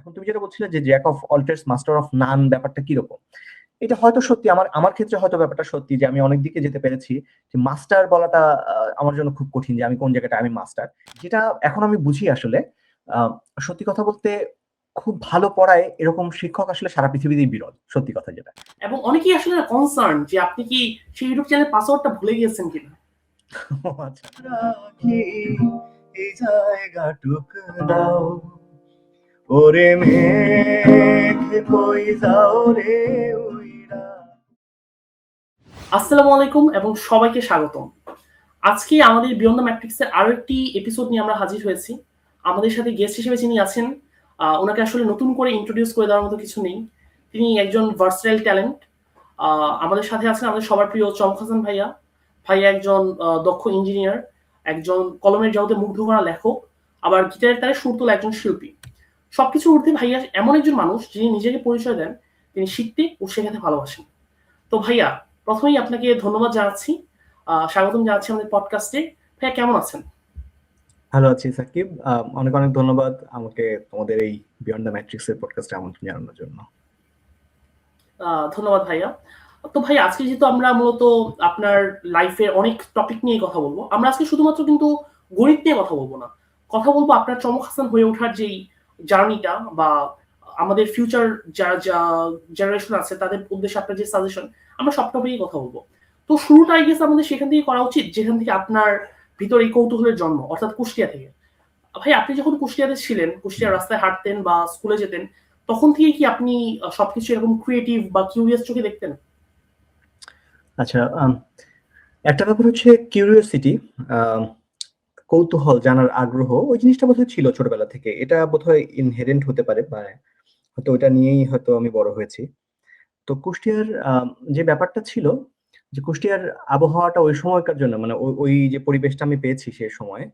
এখন তুমি যেটা বলছিলে যে jack of all trades master of none, ব্যাপারটা কিরকম? এটা হয়তো সত্যি, আমার আমার ক্ষেত্রে হয়তো ব্যাপারটা সত্যি যে আমি অনেক দিকে যেতে পেরেছি। যে মাস্টার বলাটা আমার জন্য খুব কঠিন, যে আমি কোন জায়গাটা আমি মাস্টার। যেটা এখন আমি বুঝি আসলে, আহ, সত্যি কথা বলতে খুব ভালো পড়ায় এরকম শিক্ষক আসলে সারা পৃথিবীতেই বিরল, সত্যি কথা যেটা। এবং অনেকেই আসলে কনসার্ন যে আপনি কি সেই ইউটিউব চ্যানেল পাসওয়ার্ডটা ভুলে গিয়েছেন কিনা। ও আচ্ছা। রাখি এই জায়গাটুক দাও, ওরে মেঘে কই যাও রে উইরা। আসসালামু আলাইকুম এবং সবাইকে স্বাগতম। আজকে আমাদের বিয়ন্ড দ্য ম্যাট্রিক্সের আরো একটি এপিসোড নিয়ে আমরা হাজির হয়েছি। আমাদের সাথে গেস্ট হিসেবে যিনি আছেন, ওনাকে আসলে নতুন করে ইন্ট্রোডিউস করে দেওয়ার মতো কিছু নেই। তিনি একজন ভার্সটাইল ট্যালেন্ট। আমাদের সাথে আছেন আমাদের সবার প্রিয় চমক হাসান ভাইয়া। ভাইয়া একজন দক্ষ ইঞ্জিনিয়ার, একজন কলমের জগতে মুগ্ধ করা লেখক, আবার গিটারের তারে সুর তোলা একজন শিল্পী। সবকিছুর ঊর্ধ্বে ভাইয়া এমন একজন মানুষ যিনি নিজেকে পরিচয় দেন তিনি শিখতে ও শেখাতে ভালোবাসেন। তো ভাইয়া, প্রথমেই আপনাকে ধন্যবাদ জানাচ্ছি, স্বাগতম জানাচ্ছি আমাদের পডকাস্টে। ভাইয়া কেমন আছেন? ভালো আছি সাকিব, অনেক অনেক ধন্যবাদ আমাকে তোমাদের এই বিয়ন্ড দ্য ম্যাট্রিক্স এর পডকাস্টে আমন্ত্রণ জানানোর জন্য। ধন্যবাদ ভাইয়া। তো ভাই, আজকে যেহেতু আমরা মূলত আপনার লাইফের অনেক টপিক নিয়ে কথা বলবো, আমরা আজকে শুধুমাত্র কিন্তু গণিত নিয়ে কথা বলবো না। কথা বলবো আপনার চমক হাসান হয়ে ওঠার যেই জার্নিটা, বা আমাদের ফিউচার যারা জেনারেশন আছে তাদের উদ্দেশ্যে আপনার যে সাজেশন, আমরা সব টপিকই কথা বলবো। তো শুরুটা আই গেস আমাদের সেখান থেকে করা উচিত যেখান থেকে আপনার ভিতর এই কৌতূহলের জন্ম, অর্থাৎ কুষ্টিয়া থেকে। ভাই, আপনি যখন কুষ্টিয়াতে ছিলেন, কুষ্টিয়ার রাস্তায় হাঁটতেন বা স্কুলে যেতেন, তখন থেকে কি আপনি সবকিছু এরকম ক্রিয়েটিভ বা কিউরিয়াস চোখে দেখতেন? আচ্ছা, একটা ব্যাপার হচ্ছে কিউরিওসিটি, কৌতূহল, জানার আগ্রহ, ওই জিনিসটা বোধহয় ছিল ছোটবেলা থেকে। এটা বোধহয় ইনহেরেন্ট হতে পারে, বা হয়তো ওটা নিয়েই হয়তো আমি বড় হয়েছি। তো কুষ্টিয়ার যে ব্যাপারটা ছিল, যে কুষ্টিয়ার আবহাওয়াটা ওই সময়কার জন্য, মানে ওই যে পরিবেশটা আমি পেয়েছি সে সময়,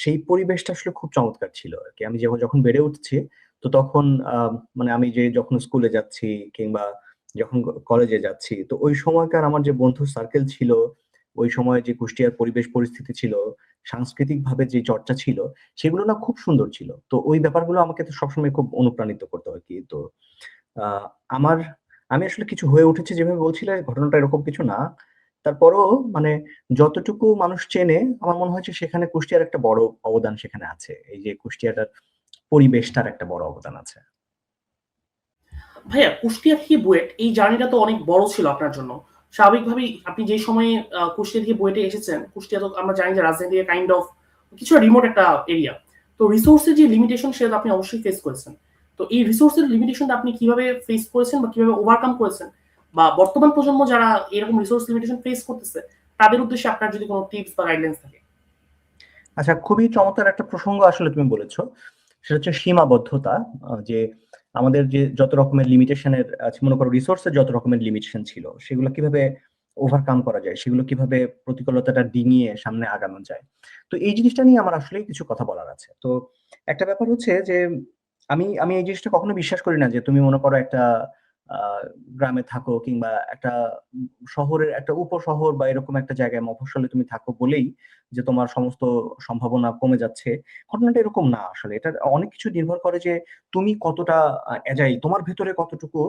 সেই পরিবেশটা আসলে খুব চমৎকার ছিল আরকি। আমি যখন যখন বেড়ে উঠছি, তো তখন মানে আমি যে যখন স্কুলে যাচ্ছি কিংবা যখন কলেজে যাচ্ছি, তো ওই সময়কার আমার যে বন্ধু সার্কেল ছিল, ওই সময় যে কুষ্টিয়ার পরিবেশ পরিস্থিতি ছিল, সাংস্কৃতিকভাবে যে চর্চা ছিল, সেগুলো না খুব সুন্দর ছিল। তো ওই ব্যাপারগুলো আমাকে তো সবসময় খুব অনুপ্রাণিত করতো আরকি। তো আ আমার আমি আসলে কিছু হয়ে উঠেছি যেভাবে বলছিলে, ঘটনাটা এরকম কিছু না। তারপরেও মানে যতটুকু মানুষ চেনে, আমার মনে হয় যে সেখানে কুষ্টিয়ার একটা বড় অবদান সেখানে আছে। এই যে কুষ্টিয়াটার পরিবেশটার একটা বড় অবদান আছে। ভাইয়া, কুষ্টিয়া থেকে বুয়েট এই জার্নিটা তো অনেক বড় ছিল আপনার জন্য। স্বাভাবিকভাবেই আপনি যে সময়ে কুষ্টিয়া থেকে বুয়েটে এসেছেন, কুষ্টিয়া তো আমরা জানি যে রাজধানী থেকে কাইন্ড অফ কিছু রিমোট একটা এরিয়া। তো রিসোর্সের যে লিমিটেশন সেটা তো আপনি অবশ্যই ফেস করেছেন। তো এই রিসোর্সের লিমিটেশনটা আপনি কিভাবে ফেস করেছেন বা কিভাবে ওভারকাম করেছেন, বা বর্তমান প্রজন্ম যারা এরকম রিসোর্স লিমিটেশন ফেস করতেছে তাদের উদ্দেশ্যে আপনার যদি কোনো টিপস বা গাইডলাইন্স থাকে। আচ্ছা, খুবই চমৎকার একটা প্রসঙ্গ আসলে তুমি বলেছো। সেটা হচ্ছে সীমাবদ্ধতা। যে আমাদের যে যত রকমের লিমিটেশনের আছে, মনে করো রিসোর্সের যত রকমের লিমিটেশন ছিল, সেগুলো কিভাবে ওভারকাম করা যায়, সেগুলো কিভাবে প্রতিকূলতাটা ডিঙিয়ে সামনে আগানো যায়। তো এই জিনিসটা নিয়ে আমার আসলেই কিছু কথা বলার আছে। তো একটা ব্যাপার হচ্ছে যে আমি আমি এই জিনিসটা কখনো বিশ্বাস করি না যে তুমি মনে করো একটা আ গ্রামে থাকো কিংবা একটা শহরের একটা উপশহর বা এরকম একটা জায়গায় মফস্বলে তুমি থাকো বলেই যে তোমার সমস্ত সম্ভাবনা কমে যাচ্ছে। ঘটনাটা এরকম না আসলে। এটার অনেক কিছু নির্ভর করে যে তুমি কতটা এজাইল, তোমার ভেতরে কতটুকু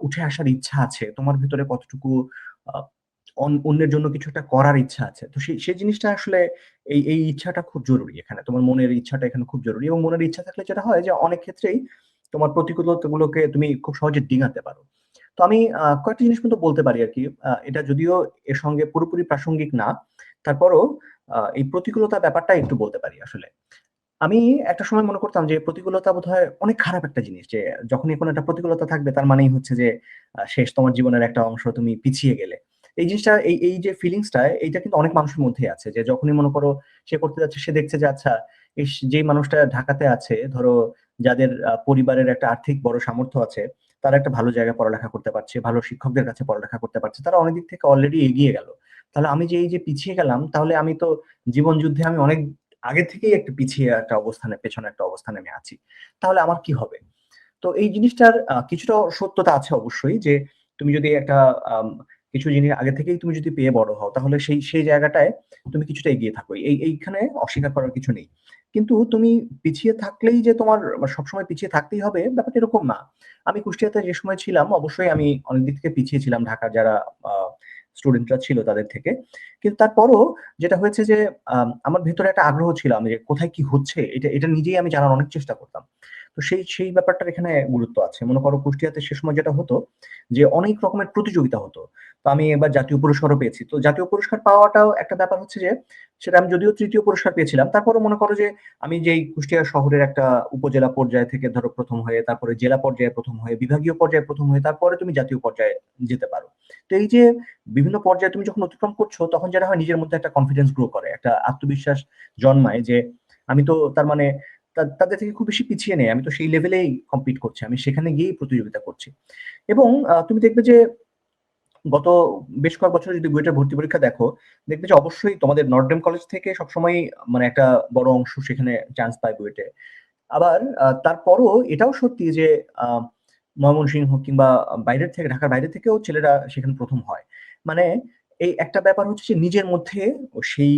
উঠে আসার ইচ্ছা আছে, তোমার ভেতরে কতটুকু আ অন্যের জন্য কিছু একটা করার ইচ্ছা আছে। তো সেই জিনিসটা আসলে, এই ইচ্ছাটা খুব জরুরি এখানে। তোমার মনের ইচ্ছাটা এখানে খুব জরুরি, এবং মনের ইচ্ছা থাকলে যেটা হয় যে অনেক ক্ষেত্রেই তোমার প্রতিকূলতাগুলোকে তুমি খুব সহজে ডিঙাতে পারো। তো আমি কয়েকটা জিনিস কিন্তু বলতে পারি আরকি। এটা যদিও এর সঙ্গে পুরোপুরি প্রাসঙ্গিক না, তারপরও এই প্রতিকূলতা ব্যাপারটা একটু বলতে পারি আসলে। আমি একটা সময় মনে করতাম যে প্রতিকূলতা বোধহয় অনেক খারাপ একটা জিনিস। যে যখনই কোনো একটা প্রতিকূলতা থাকবে তার মানেই হচ্ছে যে শেষ, তোমার জীবনের একটা অংশ তুমি পিছিয়ে গেলে। এই জিনিসটা, এই যে ফিলিংসটা, এইটা কিন্তু অনেক মানুষের মধ্যেই আছে। যে যখনই মনে করো সে করতে যাচ্ছে, সে দেখছে যে আচ্ছা, যেই মানুষটা ঢাকাতে আছে, ধরো যাদের পরিবারের একটা আর্থিক বড় সামর্থ্য আছে, তারা একটা ভালো জায়গায় পড়ালেখা করতে পারছে, ভালো শিক্ষকদের কাছে পড়ালেখা করতে পারছে। তারা অনেক দিক থেকে অলরেডি এগিয়ে গেল। তাহলে আমি যে এই যে পিছিয়ে গেলাম, তাহলে আমি তো জীবন যুদ্ধে আমি অনেক আগে থেকেই একটা পিছিয়ে একটা অবস্থানে, পেছনে একটা অবস্থানে আমি আছি। তাহলে আমার কি হবে? তো এই জিনিসটার কিছুটা সত্যতা আছে অবশ্যই, যে তুমি যদি একটা আম কিছু জিনিস আগে থেকেই তুমি যদি পেয়ে বড় হও, তাহলে সেই জায়গাটায় তুমি কিছুটা এগিয়ে থাকো। এইখানে অস্বীকার করার কিছু নেই। কিন্তু তুমি পিছিয়ে থাকলেই যে তোমার সবসময় পিছিয়ে থাকতেই হবে ব্যাপারটা এরকম না। আমি কুষ্টিয়াতে যে সময় ছিলাম অবশ্যই আমি অনেক দিক থেকে পিছিয়ে ছিলাম ঢাকার যারা স্টুডেন্টরা ছিল তাদের থেকে। কিন্তু তারপরও যেটা হয়েছে যে আমার ভেতরে একটা আগ্রহ ছিল আমি যে কোথায় কি হচ্ছে এটা এটা নিজেই আমি জানার অনেক চেষ্টা করতাম। তো সেই ব্যাপারটার এখানে গুরুত্ব আছে। মনে করো কুষ্টিয়াতে সে সময় যেটা হতো যে অনেক রকমের প্রতিযোগিতা হতো। তো আমি এবার জাতীয় পুরস্কারও পেয়েছি। তো জাতীয় পুরস্কার পাওয়াটাও একটা ব্যাপার হচ্ছে যে সেটা আমি যদিও ৩য় পুরস্কার পেয়েছিলাম। তারপরেও মনে করো যে আমি যেই কুষ্টিয়া শহরের একটা উপজেলা পর্যায় থেকে ধরো ১ম হয়ে, তারপরে জেলা পর্যায়ে ১ম হয়ে, বিভাগীয় পর্যায়ে ১ম হয়ে, তারপরে তুমি জাতীয় পর্যায়ে যেতে পারো। তো এই যে বিভিন্ন পর্যায়ে তুমি যখন অতিক্রম করছো তখন যেটা হয় নিজের মধ্যে একটা কনফিডেন্স গ্রো করে, একটা আত্মবিশ্বাস জন্মায় যে আমি তো তার মানে তাদের থেকে খুব বেশি পিছিয়ে নেই। আমি তো সেই লেভেলেই কম্পিট করছি। আমি সেখানে গিয়েই প্রতিযোগিতা করছি। এবং তুমি দেখবে যে গত বেশ কয়েক বছরে যদি বুয়েটের ভর্তি পরীক্ষা দেখো, দেখবে যে অবশ্যই তোমাদের নটরডেম কলেজ থেকে সবসময়ই মানে একটা বড় অংশ সেখানে চান্স পায় বুয়েটে। আবার তারপরও এটাও সত্যি যে আ ময়মনসিংহ কিংবা বাইরের থেকে ঢাকার বাইরে থেকেও ছেলেরা সেখানে ১ম হয়। মানে এই একটা ব্যাপার হচ্ছে যে নিজের মধ্যে সেই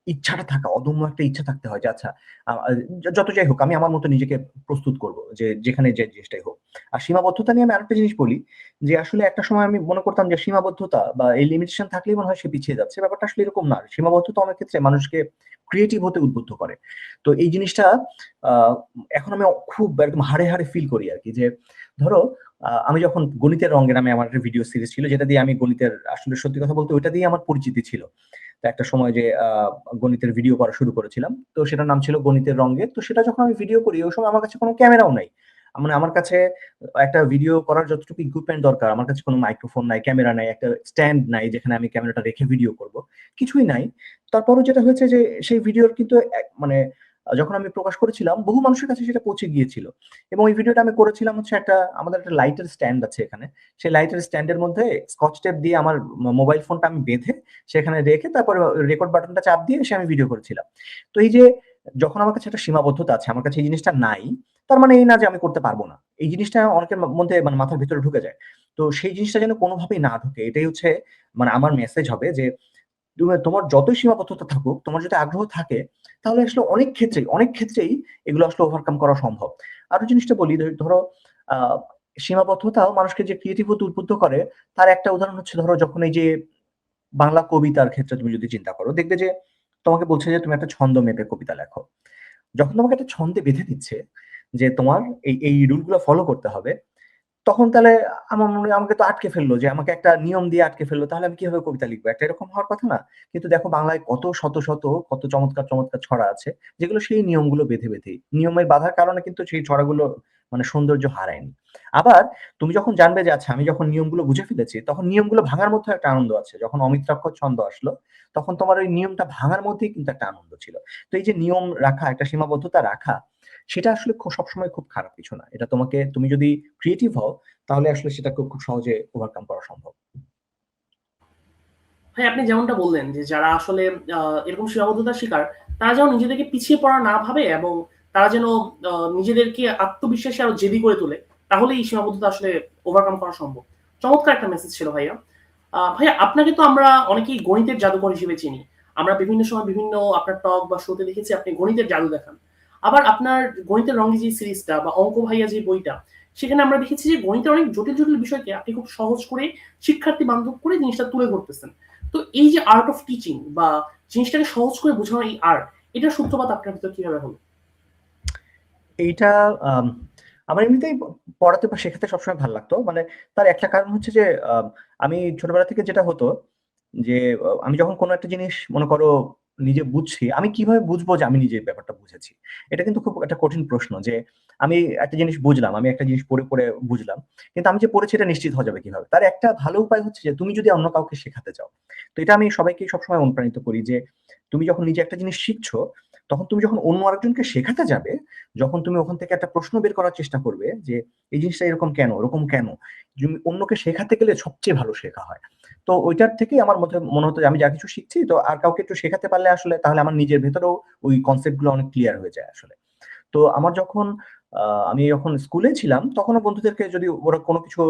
ইচ্ছাটা থাকা, অদম্য একটা ইচ্ছা থাকতে হয় যে আচ্ছা আ আ যত যাই হোক আমি আমার মতো নিজেকে প্রস্তুত করব যে যেখানে যে জিনিসটাই হোক। আর সীমাবদ্ধতা নিয়ে আমি আরেকটা জিনিস বলি যে আসলে একটা সময় আমি মনে করতাম যে সীমাবদ্ধতা বা এই লিমিটেশন থাকলেই মনে হয় সে পিছিয়ে যাচ্ছে। ব্যাপারটা আসলে এরকম না। সীমাবদ্ধতা অনেক ক্ষেত্রে মানুষকে ক্রিয়েটিভ হতে উদ্বুদ্ধ করে। তো এই জিনিসটা আ এখন আমি খুব একদম হাড়ে, হাড়ে ফিল করি আরকি যে ধরো আমি যখন গণিতের রঙের নামে আমার একটা ভিডিও সিরিজ ছিল যেটা দিয়ে আমি গণিতের আসলে সত্যি কথা বলতে ওইটা দিয়ে আমার পরিচিতি ছিল। তো একটা সময় যে গণিতের ভিডিও করা শুরু করেছিলাম। তো সেটার নাম ছিল গণিতের রঙের। তো সেটা যখন আমি ভিডিও করি ওই সময় আমার কাছে কোনো ক্যামেরাও নাই। মানে আমার কাছে একটা ভিডিও করার যতটুকু ইকুইপমেন্ট দরকার আমার কাছে কোনো মাইক্রোফোন নাই, ক্যামেরা নাই, একটা স্ট্যান্ড নাই যেখানে আমি ক্যামেরাটা রেখে ভিডিও করব। কিছুই নাই। তারপরও যেটা হয়েছে যে সেই ভিডিওর কিন্তু মানে যখন আমি প্রকাশ করেছিলাম বহু মানুষের কাছে সেটা পৌঁছে গিয়েছিল। এবং এই ভিডিওটা আমি করেছিলাম হচ্ছে আমাদের একটা লাইটের স্ট্যান্ড আছে এখানে। সেই লাইটের স্ট্যান্ডের মধ্যে স্কচ টেপ দিয়ে আমার মোবাইল ফোনটা আমি বেঁধে সেখানে রেখে তারপরে রেকর্ড বাটনটা চাপ দিয়ে এসে আমি ভিডিও করেছিলাম। তো এই যে যখন আমার কাছে একটা সীমাবদ্ধতা আছে, আমার কাছে এই জিনিসটা নাই, তার মানে এই না যে আমি করতে পারবো না। এই জিনিসটা অনেকের মধ্যে মানে মাথার ভিতরে ঢুকে যায়। তো সেই জিনিসটা যেন কোনোভাবেই না ঢোকে। এটাই হচ্ছে মানে আমার মেসেজ হবে যে তোমার যতই সীমাবদ্ধতা থাকুক, তোমার যদি আগ্রহ থাকে তাহলে আসলে অনেক ক্ষেত্রেই এগুলো আসলে ওভারকাম করা সম্ভব। আরো জিনিসটা বলি ধরো আ সীমাবদ্ধতাও মানুষকে যে ক্রিয়েটিভ হতে উদ্বুদ্ধ করে তার একটা উদাহরণ হচ্ছে ধরো যখন এই যে বাংলা কবিতার ক্ষেত্রে তুমি যদি চিন্তা করো, দেখবে যে তোমাকে বলছে যে তুমি একটা ছন্দ মেপে কবিতা লেখো। যখন তোমাকে একটা ছন্দে বেঁধে দিচ্ছে যে তোমার এই রুল গুলা ফলো করতে হবে, তখন তাহলে আমার মনে হয় আমাকে তো আটকে ফেললো যে আমাকে একটা নিয়ম দিয়ে আটকে ফেললো। তাহলে আমি কিভাবে কবিতা লিখবো? একটা এরকম হওয়ার কথা না? কিন্তু দেখো বাংলায় কত শত কত চমৎকার ছড়া আছে যেগুলো সেই নিয়মগুলো বেঁধেই। নিয়মের বাধার কারণে কিন্তু সেই ছড়াগুলো মানে সৌন্দর্য হারায়নি। আবার তুমি যখন জানবে যে আচ্ছা আমি যখন নিয়মগুলো বুঝে ফেলেছি তখন নিয়মগুলো ভাঙার মধ্যে একটা আনন্দ আছে। যখন অমিত্রাক্ষর ছন্দ আসলো তখন তোমার ওই নিয়মটা ভাঙার মধ্যেই কিন্তু একটা আনন্দ ছিল। তো এই যে নিয়ম রাখা, একটা সীমাবদ্ধতা রাখা সেটা আসলে সবসময় খুব খারাপ কিছু না। এটা তুমি যদি ক্রিয়েটিভ হও তাহলে আসলে সেটাকে খুব সহজে ওভারকাম করা সম্ভব। ভাই আপনি যেমনটা বললেন যে যারা আসলে এরকম সীমাবদ্ধতার শিকার তারা যেন নিজেদেরকে পিছিয়ে পড়া না ভাবে এবং তারা যেন নিজেদেরকে আত্মবিশ্বাসী আরো জেদি করে তোলে, তাহলে এই সীমাবদ্ধতা আসলে ওভারকাম করা সম্ভব। চমৎকার একটা মেসেজ ছিল ভাইয়া। ভাইয়া আপনাকে তো আমরা অনেকেই গণিতের জাদুকর হিসেবে চিনি। আমরা বিভিন্ন সময় বিভিন্ন আপনার টক বা শোতে দেখেছি আপনি গণিতের জাদু দেখান। আবার আপনার গণিতের রঙে যে সিরিজটা বা অঙ্ক ভাইয়া যে বইটা, সেখানে আমরা দেখেছি যে গণিতের অনেক জটিল বিষয়কে আপনি খুব সহজ করে শিক্ষার্থী বান্ধব করে জিনিসটা তুলে ধরতেছেন। তো এই যে আর্ট অফ টিচিং বা জিনিসটাকে সহজ করে বোঝানোর এই আর্ট, এটার সূত্রপাত আপনার ভিতর কিভাবে হলো? এইটা আম আমার এমনিতেই পড়াতে বা শেখাতে সবসময় ভাল লাগতো। মানে তার একটা কারণ হচ্ছে যে আমি ছোটবেলা থেকে যেটা হতো যে আমি যখন কোনো একটা জিনিস মনে করো নিজে বুঝছি, আমি কিভাবে বুঝবো যে আমি নিজে ব্যাপারটা বুঝেছি? এটা কিন্তু খুব একটা কঠিন প্রশ্ন যে আমি একটা জিনিস বুঝলাম, আমি একটা জিনিস পড়ে বুঝলাম। কিন্তু আমি যে পড়েছি এটা নিশ্চিত হওয়া যাবে কিভাবে? তার একটা ভালো উপায় হচ্ছে যে তুমি যদি অন্য কাউকে শেখাতে চাও। তো এটা আমি সবাইকেই সবসময় অনুপ্রাণিত করি যে তুমি যখন নিজে একটা জিনিস শিখছো, তখন তুমি যখন অন্য আরেকজনকে শেখাতে যাবে, যখন তুমি ওখান থেকে একটা প্রশ্ন বের করার চেষ্টা করবে যে এই জিনিসটা এরকম কেন? ওরকম কেন? তুমি অন্যকে শেখাতে গেলে সবচেয়ে ভালো শেখা হয়। তো ঐটার থেকেই আমার মধ্যে মনে হতো যে আমি যা কিছু শিখছি তো আর কাউকে একটু শেখাতে পারলে আসলে তাহলে আমার নিজের ভেতরেও ওই কনসেপ্ট গুলো অনেক ক্লিয়ার হয়ে যায় আসলে। তো আমার যখন আমি যখন স্কুলে ছিলাম তখনও বন্ধুদেরকে যদি ওরা কোনো কিছু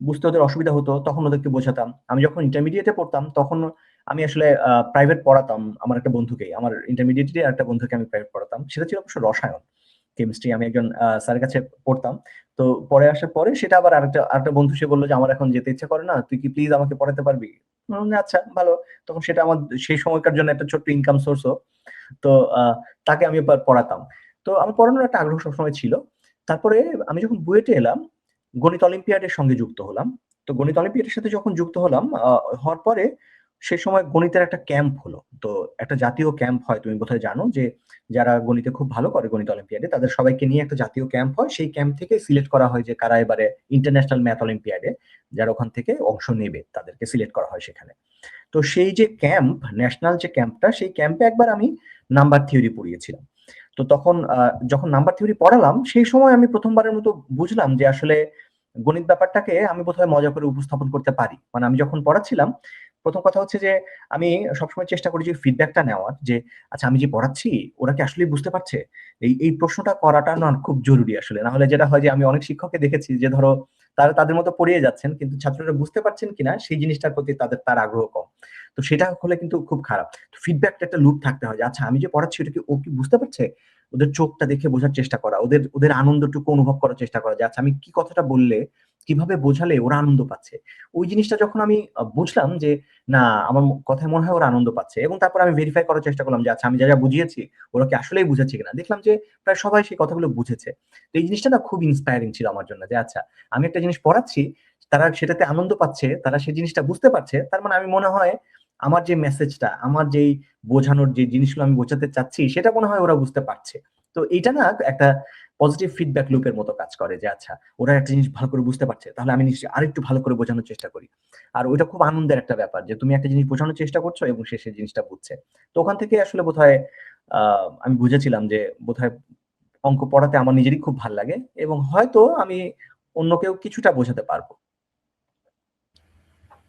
বুঝতে ওদের অসুবিধা হতো তখন ওদেরকে বোঝাতাম। আমি যখন ইন্টারমিডিয়েটে পড়তাম তখন আমি আসলে প্রাইভেট পড়াতাম আমার একটা বন্ধুকে, আমার ইন্টারমিডিয়েটে একটা বন্ধুকে আমি প্রাইভেট পড়াতাম। সেটা ছিল অবশ্য রসায়ন, কেমিস্ট্রি। আমি একজন স্যারের কাছে পড়তাম। তো পরে আসার পরে সেটা আবার আরেকটা বন্ধু সে বলল যে, "আমার এখন যেতে ইচ্ছা করে না। তুই কি প্লিজ আমাকে পড়াতে পারবি?" আমি বললাম যে, "আচ্ছা ভালো।" তখন সেটা আমার সেই সময়কার জন্য একটা ছোট্ট ইনকাম সোর্সও। তো তাকে আমি পড়াতাম। তো আমার পড়ানোর একটা আগ্রহ সবসময় ছিল। তারপরে আমি যখন বুয়েটে এলাম, গণিত অলিম্পিয়াডের সঙ্গে যুক্ত হলাম। তো গণিত অলিম্পিয়াডের সাথে যখন যুক্ত হলাম, হওয়ার পরে সে সময় গণিতের একটা ক্যাম্প হলো। তো একটা জাতীয় ক্যাম্প হয়, তুমি বোধহয় জানো যে যারা গণিতে খুব ভালো করে গণিত অলিম্পিয়াডে তাদের সবাইকে নিয়ে একটা জাতীয় ক্যাম্প হয়। সেই ক্যাম্প থেকে সিলেক্ট করা হয় যে কারা এবারে ইন্টারন্যাশনাল ম্যাথ অলিম্পিয়াডে যারা ওখান থেকে অংশ নেবে তাদেরকে সিলেক্ট করা হয় সেখানে। তো সেই যে ক্যাম্প, ন্যাশনাল যে ক্যাম্পটা, সেই ক্যাম্পে একবার আমি নাম্বার থিওরি পড়িয়েছিলাম। তো তখন যখন নাম্বার থিওরি পড়ালাম, সেই সময় আমি ১ম বারের মতো বুঝলাম যে আসলে গণিত ব্যাপারটাকে আমি বোধহয় মজা করে উপস্থাপন করতে পারি। মানে আমি যখন পড়াচ্ছিলাম, ১ম কথা হচ্ছে যে আমি সবসময় চেষ্টা করি যে ফিডব্যাকটা নেওয়ার যে, আচ্ছা আমি যে পড়াচ্ছি ওরা কি আসলেই বুঝতে পারছে? এই প্রশ্নটা করাটা না খুব জরুরি আসলে। না হলে যেটা হয় যে আমি অনেক শিক্ষককে দেখেছি যে ধরো তারা তাদের মতো পড়িয়ে যাচ্ছেন কিন্তু ছাত্ররা বুঝতে পারছেন কিনা সেই জিনিসটার প্রতি তার আগ্রহ কম। তো সেটা হলে কিন্তু খুব খারাপ। ফিডব্যাকটা একটা লুপ থাকতে হয় যে আচ্ছা আমি যে পড়াচ্ছি ওটা কি ও কি বুঝতে পারছে? ওদের চোখটা দেখে বোঝার চেষ্টা করা, ওদের আনন্দটুকু অনুভব করার চেষ্টা করা যে আচ্ছা আমি কি কথাটা বললে, কিভাবে বোঝালে ওরা আনন্দ পাচ্ছে। ওই জিনিসটা যখন আমি বুঝলাম যে না আমার কথায় মনে হয় ওরা আনন্দ পাচ্ছে এবং তারপর আমি ভেরিফাই করার চেষ্টা করলাম যে আচ্ছা আমি যা বুঝিয়েছি ওরা কি আসলেই বুঝেছে কিনা। দেখলাম যে প্রায় সবাই সেই কথাগুলো বুঝেছে। তো এই জিনিসটা না খুব ইন্সপায়ারিং ছিল আমার জন্য যে আচ্ছা আমি একটা জিনিস পড়াচ্ছি, তারা সেটাতে আনন্দ পাচ্ছে, তারা সেই জিনিসটা বুঝতে পারছে। তার মানে আমি মনে হয় আমার যে মেসেজটা, আমার যেই বোঝানোর যে জিনিসগুলো আমি বোঝাতে চাচ্ছি সেটা মনে হয় ওরা বুঝতে পারছে। তো এইটা না একটা পজিটিভ ফিডব্যাক লুপের মতো কাজ করে যে আচ্ছা ওরা একটা জিনিস ভালো করে বুঝতে পারছে। তাহলে আমি নিশ্চয়ই আরেকটু ভালো করে বোঝানোর চেষ্টা করি। আর ওইটা খুব আনন্দের একটা ব্যাপার যে তুমি একটা জিনিস বোঝানোর চেষ্টা করছো এবং সে সেই জিনিসটা বুঝছে। তো ওখান থেকে আসলে বোধহয় আমি বুঝেছিলাম যে বোধহয় অঙ্ক পড়াতে আমার নিজেরই খুব ভাল লাগে এবং হয়তো আমি অন্যকেও কিছুটা বোঝাতে পারবো।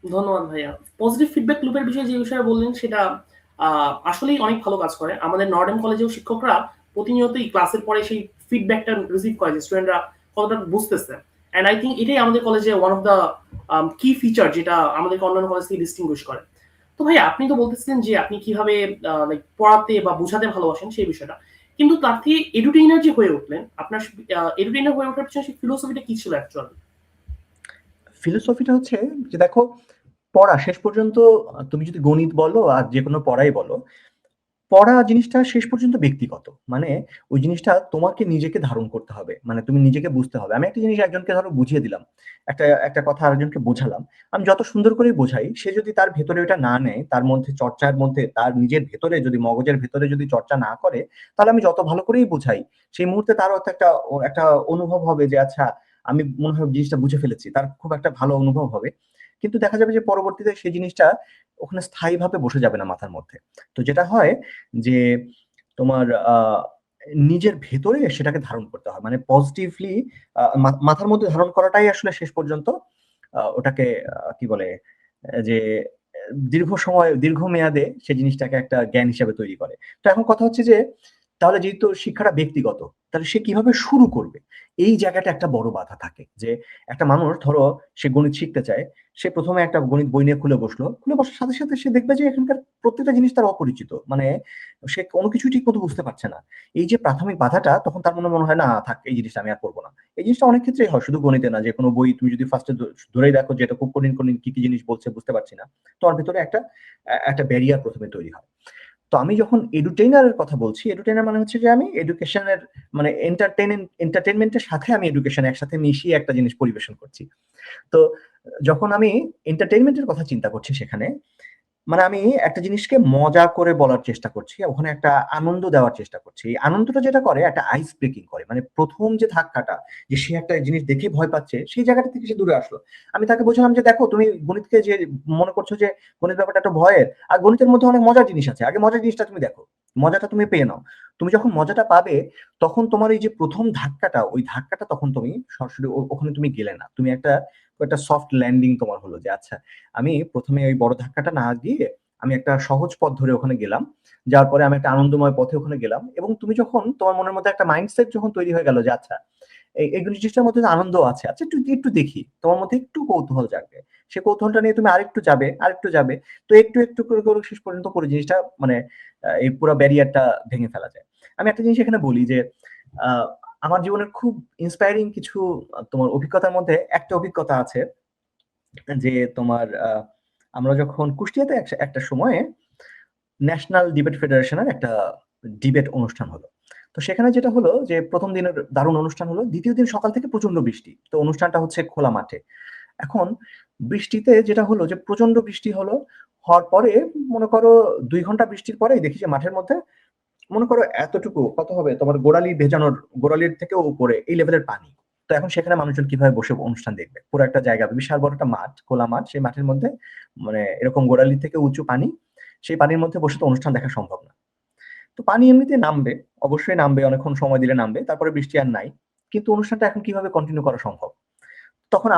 ধন্যবাদ ভাইয়া। পজিটিভ ফিডব্যাক লুপের বিষয়ে যে বিষয়ে বললেন সেটা আসলেই অনেক ভালো কাজ করে। আমাদের নর্ডেন কলেজেও শিক্ষকরা প্রতিনিয়তই ক্লাসের পরে সেই ফিডব্যাকটা রিসিভ করে যে স্টুডেন্টরা কতটা বুঝতেছে। অ্যান্ড আই থিংক এটাই আমাদের কলেজে ওয়ান অফ দ্য কি ফিচার যেটা আমাদেরকে অন্যান্য কলেজ থেকে ডিস্টিংগুইশ করে। তো ভাইয়া আপনি তো বলতেছিলেন যে আপনি কিভাবে লাইক পড়াতে বা বোঝাতে ভালোবাসেন সেই বিষয়টা। কিন্তু তার থেকে এডুটেইনার যে হয়ে উঠলেন, আপনার এডুটেইনার হয়ে ওঠার পিছনে সেই ফিলোসফিটা কি ছিল অ্যাকচুয়ালি? ফিলোসফিটা হচ্ছে যে দেখো পড়া শেষ পর্যন্ত তুমি যদি গণিত বলো আর যেকোনো পড়াই বলো, পড়া জিনিসটা শেষ পর্যন্ত ব্যক্তিগত। মানে ওই জিনিসটা তোমাকে নিজেকে ধারণ করতে হবে। মানে তুমি নিজেকে বুঝতে হবে। আমি একটা জিনিস একজনকে ধরো বুঝিয়ে দিলাম। একটা কথা আরেকজনকে বোঝালাম। আমি যত সুন্দর করেই বোঝাই, সে যদি তার ভেতরে ওটা না নেয়, তার মধ্যে চর্চার মধ্যে তার নিজের ভেতরে যদি মগজের ভেতরে যদি চর্চা না করে, তাহলে আমি যত ভালো করেই বোঝাই, সেই মুহূর্তে তারও একটা অনুভব হবে যে আচ্ছা আমি মনে হয় জিনিসটা বুঝে ফেলেছি। তার খুব একটা ভালো অনুভব হবে। কিন্তু দেখা যাবে যে পরবর্তীতে সেই জিনিসটা ওখানে স্থায়ীভাবে বসে যাবে না মাথার মধ্যে। তো যেটা হয় যে তোমার নিজের ভেতরে সেটাকে ধারণ করতে হয়। মানে পজিটিভলি মাথার মধ্যে ধারণ করাটাই আসলে শেষ পর্যন্ত ওটাকে কি বলে? যে দীর্ঘ সময় দীর্ঘমেয়াদে সে জিনিসটাকে একটা জ্ঞান হিসাবে তৈরি করে। তো এখন কথা হচ্ছে যে তাহলে যেহেতু শিক্ষাটা ব্যক্তিগত, তাহলে সে কিভাবে শুরু করবে? এই জায়গাটা একটা বড় বাধা থাকে। যে একটা মানুষ ধরো সে গণিত শিখতে চায়। সে ১ম এ একটা গণিত বই নিয়ে খুলে বসলো। খুলে বসার সাথে, সাথে সে দেখবে যে এখানকার প্রত্যেকটা জিনিস তার অপরিচিত। মানে সে কোন কিছুই ঠিকমতো বুঝতে পারছে না। এই যে প্রাথমিক বাধাটা তখন তার মনে হয় না থাক এই জিনিসটা আমি আর করব না। এই জিনিসটা অনেক ক্ষেত্রেই হয় শুধু গণিতে না। যেকোনো বই তুমি যদি ফার্স্ট এ ধরেই দেখো যে এটা খুব কঠিন কি জিনিস বলছে বুঝতে পারছি না। তোমার ভেতরে একটা ব্যারিয়ার ১ম এ তৈরি হয়। তো আমি যখন এডুটেইনার এর কথা বলছি, এডুটেইনার মানে হচ্ছে যে আমি এডুকেশনের মানে এন্টারটেইনমেন্ট এর সাথে আমি এডুকেশন একসাথে মিশিয়ে একটা জিনিস পরিবেশন করছি। তো যখন আমি এন্টারটেইনমেন্ট এর কথা চিন্তা করছি সেখানে মানে আমি একটা জিনিসকে মজা করে বলার চেষ্টা করছি। ওখানে একটা আনন্দ দেওয়ার চেষ্টা করছি। এই আনন্দটা যেটা করে একটা আইস ব্রেকিং করে। মানে ১ম যে ধাক্কাটা যে সে একটা জিনিস দেখে ভয় পাচ্ছে, সেই জায়গাটা থেকে সে দূরে আসলো। আমি তাকে বোঝালাম যে, "দেখো তুমি গণিতকে যে মনে করছো যে গণিত ব্যাপারটা একটা ভয়ের, আর গণিতের মধ্যে অনেক মজার জিনিস আছে। আগে মজার জিনিসটা তুমি দেখো। মজাটা তুমি পেয়ে নাও। তুমি যখন মজাটা পাবে, তখন তোমার এই যে ১ম ধাক্কাটা, ওই ধাক্কাটা তখন তুমি সরাসরি ওখানে তুমি গেলে না। তুমি একটা সফট ল্যান্ডিং তোমার হলো যে আচ্ছা আমি ১ম এ ওই বড় ধাক্কাটা না দিয়ে আমি একটা সহজ পথ ধরে ওখানে গেলাম। যাওয়ার পরে আমি একটা আনন্দময় পথে ওখানে গেলাম এবং তুমি যখন তোমার মনের মধ্যে একটা মাইন্ডসেট যখন তৈরি হয়ে গেল যে আচ্ছা, এইগুলো জিনিসটার মধ্যে আনন্দ আছে, আচ্ছা একটু একটু দেখি, তোমার মধ্যে একটু কৌতূহল জাগবে, সে কৌতূহলটা নিয়ে তুমি আরেকটু যাবে, তো একটু একটু করে করে শেষ পর্যন্ত পুরো জিনিসটা মানে এই পুরো ব্যারিয়ারটা ভেঙে ফেলা যায়। আমি একটা জিনিস এখানে বলি যে আহ, আমার জীবনের খুব ইন্সপায়ারিং কিছু তোমার অভিজ্ঞতার মধ্যে একটা অভিজ্ঞতা আছে যে তোমার আমরা যখন কুষ্টিয়াতে একটা সময়ে ন্যাশনাল ডিবেট ফেডারেশনের একটা ডিবেট অনুষ্ঠান হলো। তো সেখানে যেটা হলো যে প্রথম দিনের দারুণ অনুষ্ঠান হলো, দ্বিতীয় দিন সকাল থেকে প্রচন্ড বৃষ্টি, তো অনুষ্ঠানটা হচ্ছে খোলা মাঠে। এখন বৃষ্টিতে যেটা হলো যে প্রচন্ড বৃষ্টি হলো, হওয়ার পরে মনে করো 2 ঘন্টা বৃষ্টির পরেই দেখি যে মাঠের মধ্যে মনে করো এতটুকু কত হবে তোমার গোড়ালি ভেজানোর, গোড়ালির থেকেও উপরে এই লেভেলের পানি। তো এখন সেখানে মানুষজন কিভাবে বসে অনুষ্ঠান দেখবে? পুরো একটা জায়গা, বিশাল বড় একটা মাঠ, খোলা মাঠ, সেই মাঠের মধ্যে মানে এরকম গোড়ালি থেকে উঁচু পানি, সেই পানির মধ্যে বসে তো অনুষ্ঠান দেখা সম্ভব না। তো পানি এমনিতে নামবে, অবশ্যই নামবে, অনেকক্ষণ সময় দিলে নামবে, তারপরে বৃষ্টি আর নাই, কিন্তু অনুষ্ঠানটা এখন কিভাবে কন্টিনিউ করা সম্ভব? তখন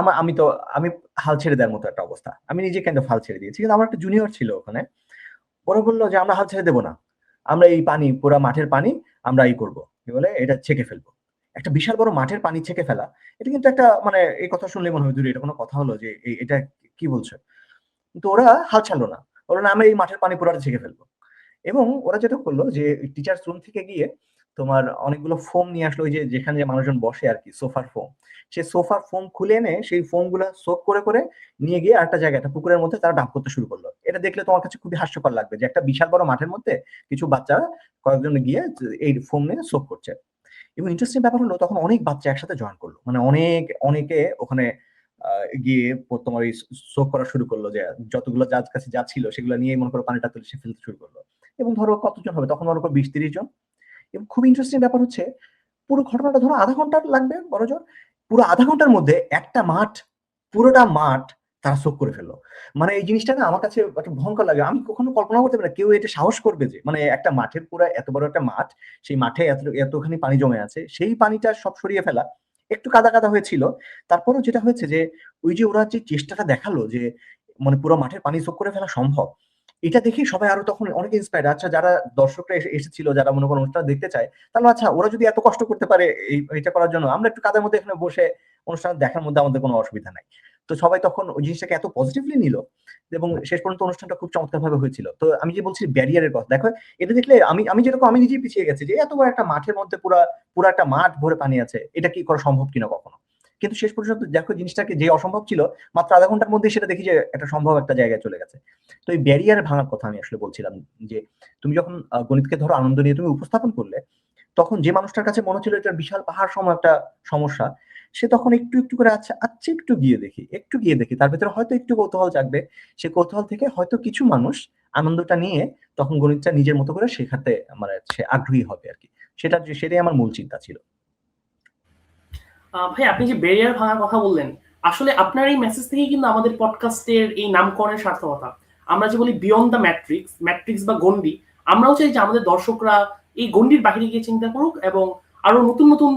আমি হাল ছেড়ে দেওয়ার মতো একটা অবস্থা, আমি নিজে কেন হাল ছেড়ে দিয়েছি, কিন্তু আমার একটা জুনিয়র ছিল ওখানে, ওরা বললো যে আমরা হাল ছেড়ে দেবো না, আমরা এই পানি, পুরা মাঠের পানি আমরা এই করবো, কি বলে এটা ছেঁকে ফেলবো। একটা বিশাল বড় মাঠের পানি ছেঁকে ফেলা, এটা কিন্তু একটা মানে এই কথা শুনলে মনে হয় দূরে, এটা কোনো কথা হলো যে এটা কি বলছো? কিন্তু ওরা হাল ছাড়লো না, ওরা না আমরা এই মাঠের পানি পুরোটা ছেঁকে ফেলবো। এবং ওরা যেটা করলো যে টিচার্স রুম থেকে গিয়ে তোমার অনেকগুলো ফোম নিয়ে আসলো, ওই যে যেখানে যে মানুষজন বসে আর কি, সোফার ফোম, সেই সোফার ফোম খুলে এনে সেই ফোম গুলা সোক করে করে নিয়ে গিয়ে আরেকটা জায়গায় একটা পুকুরের মধ্যে তারা ডাম্প করতে শুরু করলো। এটা দেখলে তোমার কাছে খুবই হাস্যকর লাগবে যে একটা বিশাল বড় মাঠের মধ্যে কিছু বাচ্চারা কয়েকজন গিয়ে এই ফোম নিয়ে সোক করছে। এবং ইন্টারেস্টিং ব্যাপার হলো তখন অনেক বাচ্চা একসাথে জয়েন করলো, মানে অনেকে ওখানে গিয়ে তোমার এই সোক করা শুরু করলো, যে যতগুলো যার কাছে যা ছিল সেগুলো নিয়ে মনে করো পানিটা তুলে সে ফেলতে শুরু করলো। এবং ধরো কতজন হবে তখন, মনে করো 20-30 জন। এবং খুব ইন্টারেস্টিং ব্যাপার হচ্ছে পুরো ঘটনাটা ধরো আধা ঘন্টা লাগবে বড়জোর, পুরো আধা ঘন্টার মধ্যে একটা মাঠ, পুরোটা মাঠ তারা সোক করে ফেললো। মানে এই জিনিসটা না আমার কাছে একটা ভয়ঙ্কর লাগে, আমি কখনো কল্পনা করতে পারি না কেউ এটা সাহস করবে যে মানে একটা মাঠের পুরো এত বড় একটা মাঠ, সেই মাঠে এতখানি পানি জমে আছে, সেই পানিটা সব সরিয়ে ফেলা। একটু কাদা কাদা হয়েছিল, তারপরও যেটা হয়েছে যে ওই যে ওরা যে চেষ্টাটা দেখালো যে মানে পুরো মাঠের পানি সোক করে ফেলা সম্ভব, এটা দেখে সবাই আরো তখন অনেক ইন্সপায়ার্ড। আচ্ছা যারা দর্শকরা এসেছিল, যারা মনে করো অনুষ্ঠান দেখতে চায়, তাহলে আচ্ছা ওরা যদি এত কষ্ট করতে পারে এটা করার জন্য, আমরা একটু কাদের মধ্যে এখানে বসে অনুষ্ঠান দেখার মধ্যে আমাদের কোনো অসুবিধা নাই। তো সবাই তখন ওই জিনিসটাকে এত পজিটিভলি নিল, এবং শেষ পর্যন্ত অনুষ্ঠানটা খুব চমৎকার ভাবে হয়েছিল। তো আমি যে বলছি ব্যারিয়ারের কথা দেখো, এটা দেখলে আমি আমি যেরকম আমি নিজেই পিছিয়ে গেছি যে এত বড় একটা মাঠের মধ্যে পুরো একটা মাঠ ভরে পানি আছে, এটা কি করা সম্ভব কিনা কখনো। কিন্তু শেষ পর্যন্ত দেখো জিনিসটাকে যে অসম্ভব ছিল, মাত্র আধা ঘন্টার মধ্যে সেটা দেখি যে একটা সম্ভব একটা জায়গায় চলে গেছে। তো এই ব্যারিয়ার ভাঙার কথা আমি আসলে বলছিলাম, যে তুমি যখন গণিতকে ধরো আনন্দ নিয়ে তুমি উপস্থাপন করলে, তখন যে মানুষটার কাছে মনে ছিল এটা বিশাল পাহাড় সম একটা সমস্যা, সে তখন একটু একটু করে আচ্ছা আচ্ছা একটু গিয়ে দেখি তার ভিতরে হয়তো একটু কৌতূহল জাগবে। সে কৌতূহল থেকে হয়তো কিছু মানুষ আনন্দটা নিয়ে তখন গণিতটা নিজের মতো করে শেখাতে মানে সে আগ্রহী হবে আর কি। সেটাই আমার মূল চিন্তা ছিল। ভাই আপনি যে ব্যারিয়ার ভাঙার কথা বললেন, আসলে আপনার এই মেসেজ থেকেই কিন্তু আমাদের পডকাস্টের এই নামকরণের সার্থকতা। আমরা যে বলি বিয়ন্ড দ্য ম্যাট্রিক্স, ম্যাট্রিক্স বা গন্ডি, আমরাও চাই যে আমাদের দর্শকরা এই গন্ডির বাহিরে গিয়ে চিন্তা করুক এবং আরো নতুন নতুন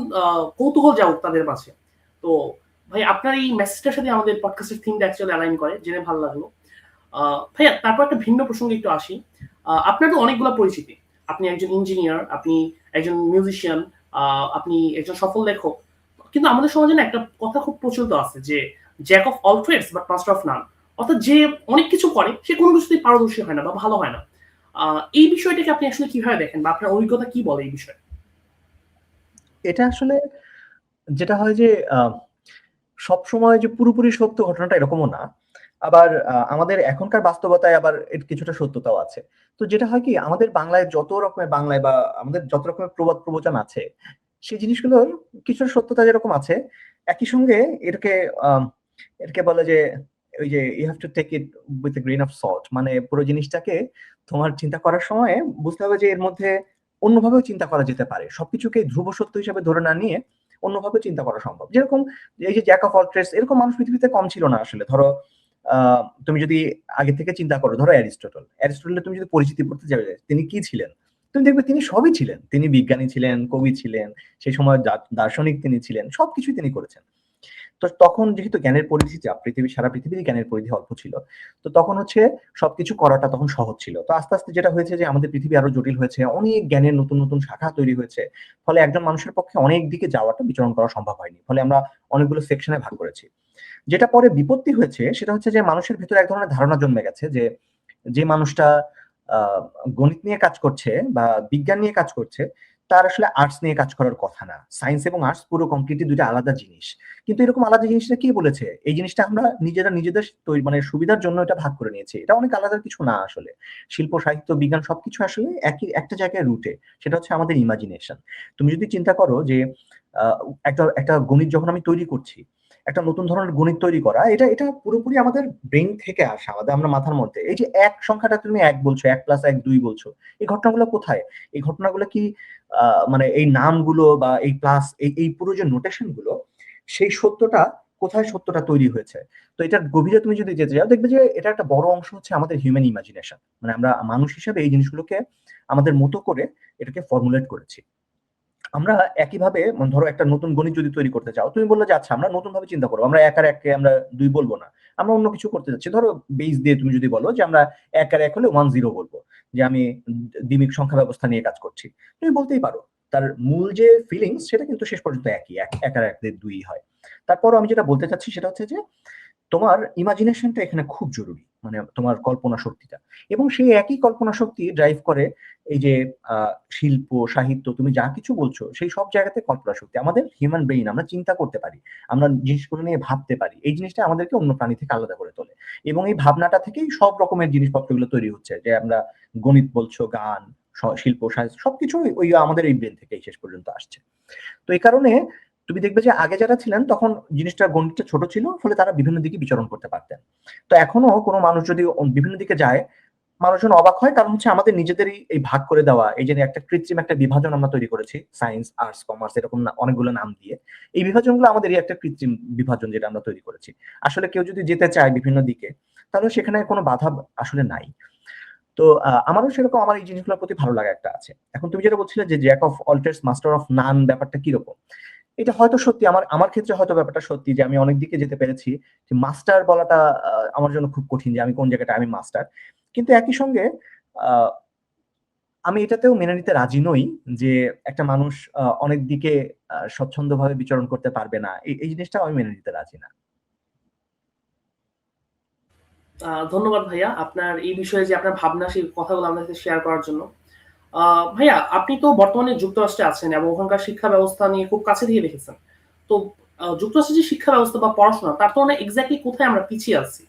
কৌতূহল যাওক তাদের মাঝে। তো ভাই আপনার এই মেসেজটার সাথে আমাদের পডকাস্টের থিমটা অ্যাকচুয়ালি অ্যালাইন করে, জেনে ভালো লাগলো। ভাইয়া তারপর একটা ভিন্ন প্রসঙ্গে একটু আসি। আপনার তো অনেকগুলো পরিচিতি, আপনি একজন ইঞ্জিনিয়ার, আপনি একজন মিউজিশিয়ান, আপনি একজন সফল লেখক। কিন্তু আমাদের সমাজে না একটা কথা খুব প্রচলিত আছে যে jack of all trades but master of none, অর্থাৎ যে অনেক কিছু করে সে কোনো কিছুতেই পারদর্শী হয় না বা ভালো হয় না। এই বিষয়টাকে আপনি আসলে কিভাবে দেখেন বা আপনার অভিজ্ঞতা কি বলে এই বিষয়ে? এটা আসলে যেটা হয় যে সব সময় যে পুরোপুরি সত্য ঘটনাটা এরকমও না, আবার আমাদের এখনকার বাস্তবতায় আবার এর কিছুটা সত্যতাও আছে। তো যেটা হয় কি আমাদের বাংলায় যত রকমের বাংলায় বা আমাদের যত রকমের প্রবাদ প্রবচন আছে, সেই জিনিসগুলোর কিছুটা সত্যতা যেরকম আছে, একই সঙ্গে এটাকে আম, এটাকে বলে যে ওই যে you have to take it with a grain of salt, মানে পুরো জিনিসটাকে তোমার চিন্তা করার সময় বুঝতে হবে যে এর মধ্যে অন্যভাবেও চিন্তা করা যেতে পারে, সবকিছুকে ধ্রুব সত্য হিসেবে ধরে না নিয়ে অন্যভাবে চিন্তা করা সম্ভব। যেরকম এই যে জ্যাক অফ অল ট্রেডস, এরকম মানুষ পৃথিবীতে কম ছিল না আসলে। ধরো তুমি যদি আগে থেকে চিন্তা করো, ধরো অ্যারিস্টটলের তুমি যদি পরিচিতি পড়তে যাবে তিনি কি ছিলেন, তুমি দেখবে তিনি সবই ছিলেন, তিনি বিজ্ঞানী ছিলেন, কবি ছিলেন, সেই সময় দার্শনিক তিনি ছিলেন, সবকিছুই তিনি করেছেন। তো তখন যেহেতু জ্ঞানের পরিধি যা সারা পৃথিবীর জ্ঞানের পরিধি অল্প ছিল, তো তখন হচ্ছে সবকিছু করাটা তখন সহজ ছিল। তো আস্তে আস্তে যেটা হয়েছে যে আমাদের পৃথিবী আরো জটিল হয়েছে, অনেক জ্ঞানের নতুন নতুন শাখা তৈরি হয়েছে, ফলে একজন মানুষের পক্ষে অনেক দিকে যাওয়াটা বিচরণ করা সম্ভব হয়নি, ফলে আমরা অনেকগুলো সেকশনে ভাগ করেছি। যেটা পরে বিপত্তি হয়েছে সেটা হচ্ছে যে মানুষের ভিতরে এক ধরনের ধারণা জন্মে গেছে যে যে মানুষটা আহ, গণিত নিয়ে কাজ করছে বা বিজ্ঞান নিয়ে কাজ করছে, তার আসলে আর্টস নিয়ে কাজ করার কথা না। সায়েন্স এবং আর্টস পুরো কমপ্লিটলি দুইটা আলাদা জিনিস। কিন্তু এরকম আলাদা জিনিসটা কে বলেছে? এই জিনিসটা আমরা নিজেরা নিজেদের তৈরি মানে সুবিধার জন্য এটা ভাগ করে নিয়েছি। এটা অনেক আলাদা কিছু না আসলে। শিল্প, সাহিত্য, বিজ্ঞান সবকিছু আসলে একই একটা জায়গায় রুটে। সেটা হচ্ছে আমাদের ইমাজিনেশন। তুমি যদি চিন্তা করো যে আহ, একটা একটা গণিত যখন আমি তৈরি করছি, একটা নতুন ধরনের গণিত তৈরি করা, এটা এটা পুরোপুরি আমাদের ব্রেন থেকে আসা, আমাদের আমরা মাথার মধ্যে। এই যে এক সংখ্যাটা তুমি এক বলছো, 1+1 2 বলছো, এই ঘটনাগুলো কোথায়? এই ঘটনাগুলো কি মানে এই নামগুলো বা এই প্লাস এই এই পুরো যে নোটেশন গুলো, সেই সত্যটা কোথায় সত্যটা তৈরি হয়েছে? তো এটার গভীরে তুমি যদি যেতে যাও, দেখবে যে এটা একটা বড় অংশ হচ্ছে আমাদের হিউম্যান ইমাজিনেশন। মানে আমরা মানুষ হিসেবে এই জিনিসগুলোকে আমাদের মতো করে এটাকে ফর্মুলেট করেছি। আমরা একইভাবে ধরো একটা নতুন গণিত যদি তৈরি করতে চাও, তুমি বললে যে আচ্ছা আমরা নতুন ভাবে চিন্তা করবো, আমরা 1 আর 1-কে আমরা 2 বলবো না, আমরা অন্য কিছু করতে যাচ্ছি। ধরো বেস দিয়ে তুমি যদি বলো যে আমরা 1 আর 1 হলে 1 0 বলবো, যে আমি দ্বিমিক সংখ্যা ব্যবস্থা নিয়ে কাজ করছি, তুমি বলতেই পারো। তার মূল যে ফিলিংস সেটা কিন্তু শেষ পর্যন্ত একই, 1 আর 1 দিয়ে 2 হয়। তারপরও আমি যেটা বলতে চাচ্ছি সেটা হচ্ছে যে তোমার ইমাজিনেশনটা এখানে খুব জরুরি, মানে তোমার কল্পনা শক্তিটা। এবং সেই একই কল্পনা শক্তি ড্রাইভ করে এই যে শিল্প, সাহিত্য, তুমি যা কিছু বলছো সেই সব জায়গাতে কল্পনা শক্তি। আমাদের হিউম্যান ব্রেইন, আমরা চিন্তা করতে পারি, আমরা জিনিসগুলো নিয়ে ভাবতে পারি, এই জিনিসটা আমাদেরকে অন্য প্রাণী থেকে আলাদা করে তোলে। এবং এই ভাবনাটা থেকেই সব রকমের জিনিসপত্রগুলো তৈরি হচ্ছে, যে আমরা গণিত বলছো, গান, শিল্প, সাহিত্য সবকিছু ওই আমাদের এই ব্রেন থেকেই শেষ পর্যন্ত আসছে। তো এই কারণে তুমি দেখবে যে আগে যারা ছিলেন তখন জিনিসটা, গণিতটা ছোট ছিল, ফলে তারা বিভিন্ন দিকে বিচরণ করতে পারতেন। তো এখনো কোনো মানুষ যদি বিভিন্ন দিকে যায়, মানুষজন অবাক হয়, কারণ হচ্ছে আমাদের নিজেদেরই এই ভাগ করে দেওয়া, এই যে একটা কৃত্রিম একটা বিভাজন আমরা তৈরি করেছি, সায়েন্স, আর্টস, কমার্স, এরকম অনেকগুলো নাম দিয়ে। এই বিভাজনগুলো আমাদেরই একটা কৃত্রিম বিভাজন যেটা আমরা তৈরি করেছি। আসলে কেউ যদি যেতে চায় বিভিন্ন দিকে, তাহলে সেখানে কোনো বাধা আসলে নাই। তো আমারও সেরকম আমার এই জিনিসগুলোর প্রতি ভালো লাগা একটা আছে। এখন তুমি যেটা বলছিলে যে jack of all trades master of none, ব্যাপারটা কিরকম? এটা হয়তো সত্যি, আমার আমার ক্ষেত্রে হয়তো ব্যাপারটা সত্যি যে আমি অনেক দিকে যেতে পেরেছি। যে মাস্টার বলাটা আমার জন্য খুব কঠিন, যে আমি কোন জায়গাটা আমি মাস্টার। কিন্তু একই সঙ্গে আহ, আমি এটাতেও মেনে নিতে রাজি নই যে একটা মানুষ অনেক দিকে স্বচ্ছন্দভাবে বিচরণ করতে পারবে না, এই জিনিসটা আমি মেনে নিতে রাজি না। ধন্যবাদ ভাইয়া আপনার এই বিষয়ে যে আপনার ভাবনা সেই কথাগুলো আমাদের সাথে শেয়ার করার জন্য। ভাইয়া আপনি তো বর্তমানে যুক্তরাষ্ট্রে আছেন এবং ওখানকার শিক্ষা ব্যবস্থা নিয়ে খুব কাছে থেকে দেখেছেন। তো যুক্তরাষ্ট্রের যে শিক্ষা ব্যবস্থা বা পড়াশোনা তার তুলনায় এক্স্যাক্টলি কোথায় আমরা পিছিয়ে আছি?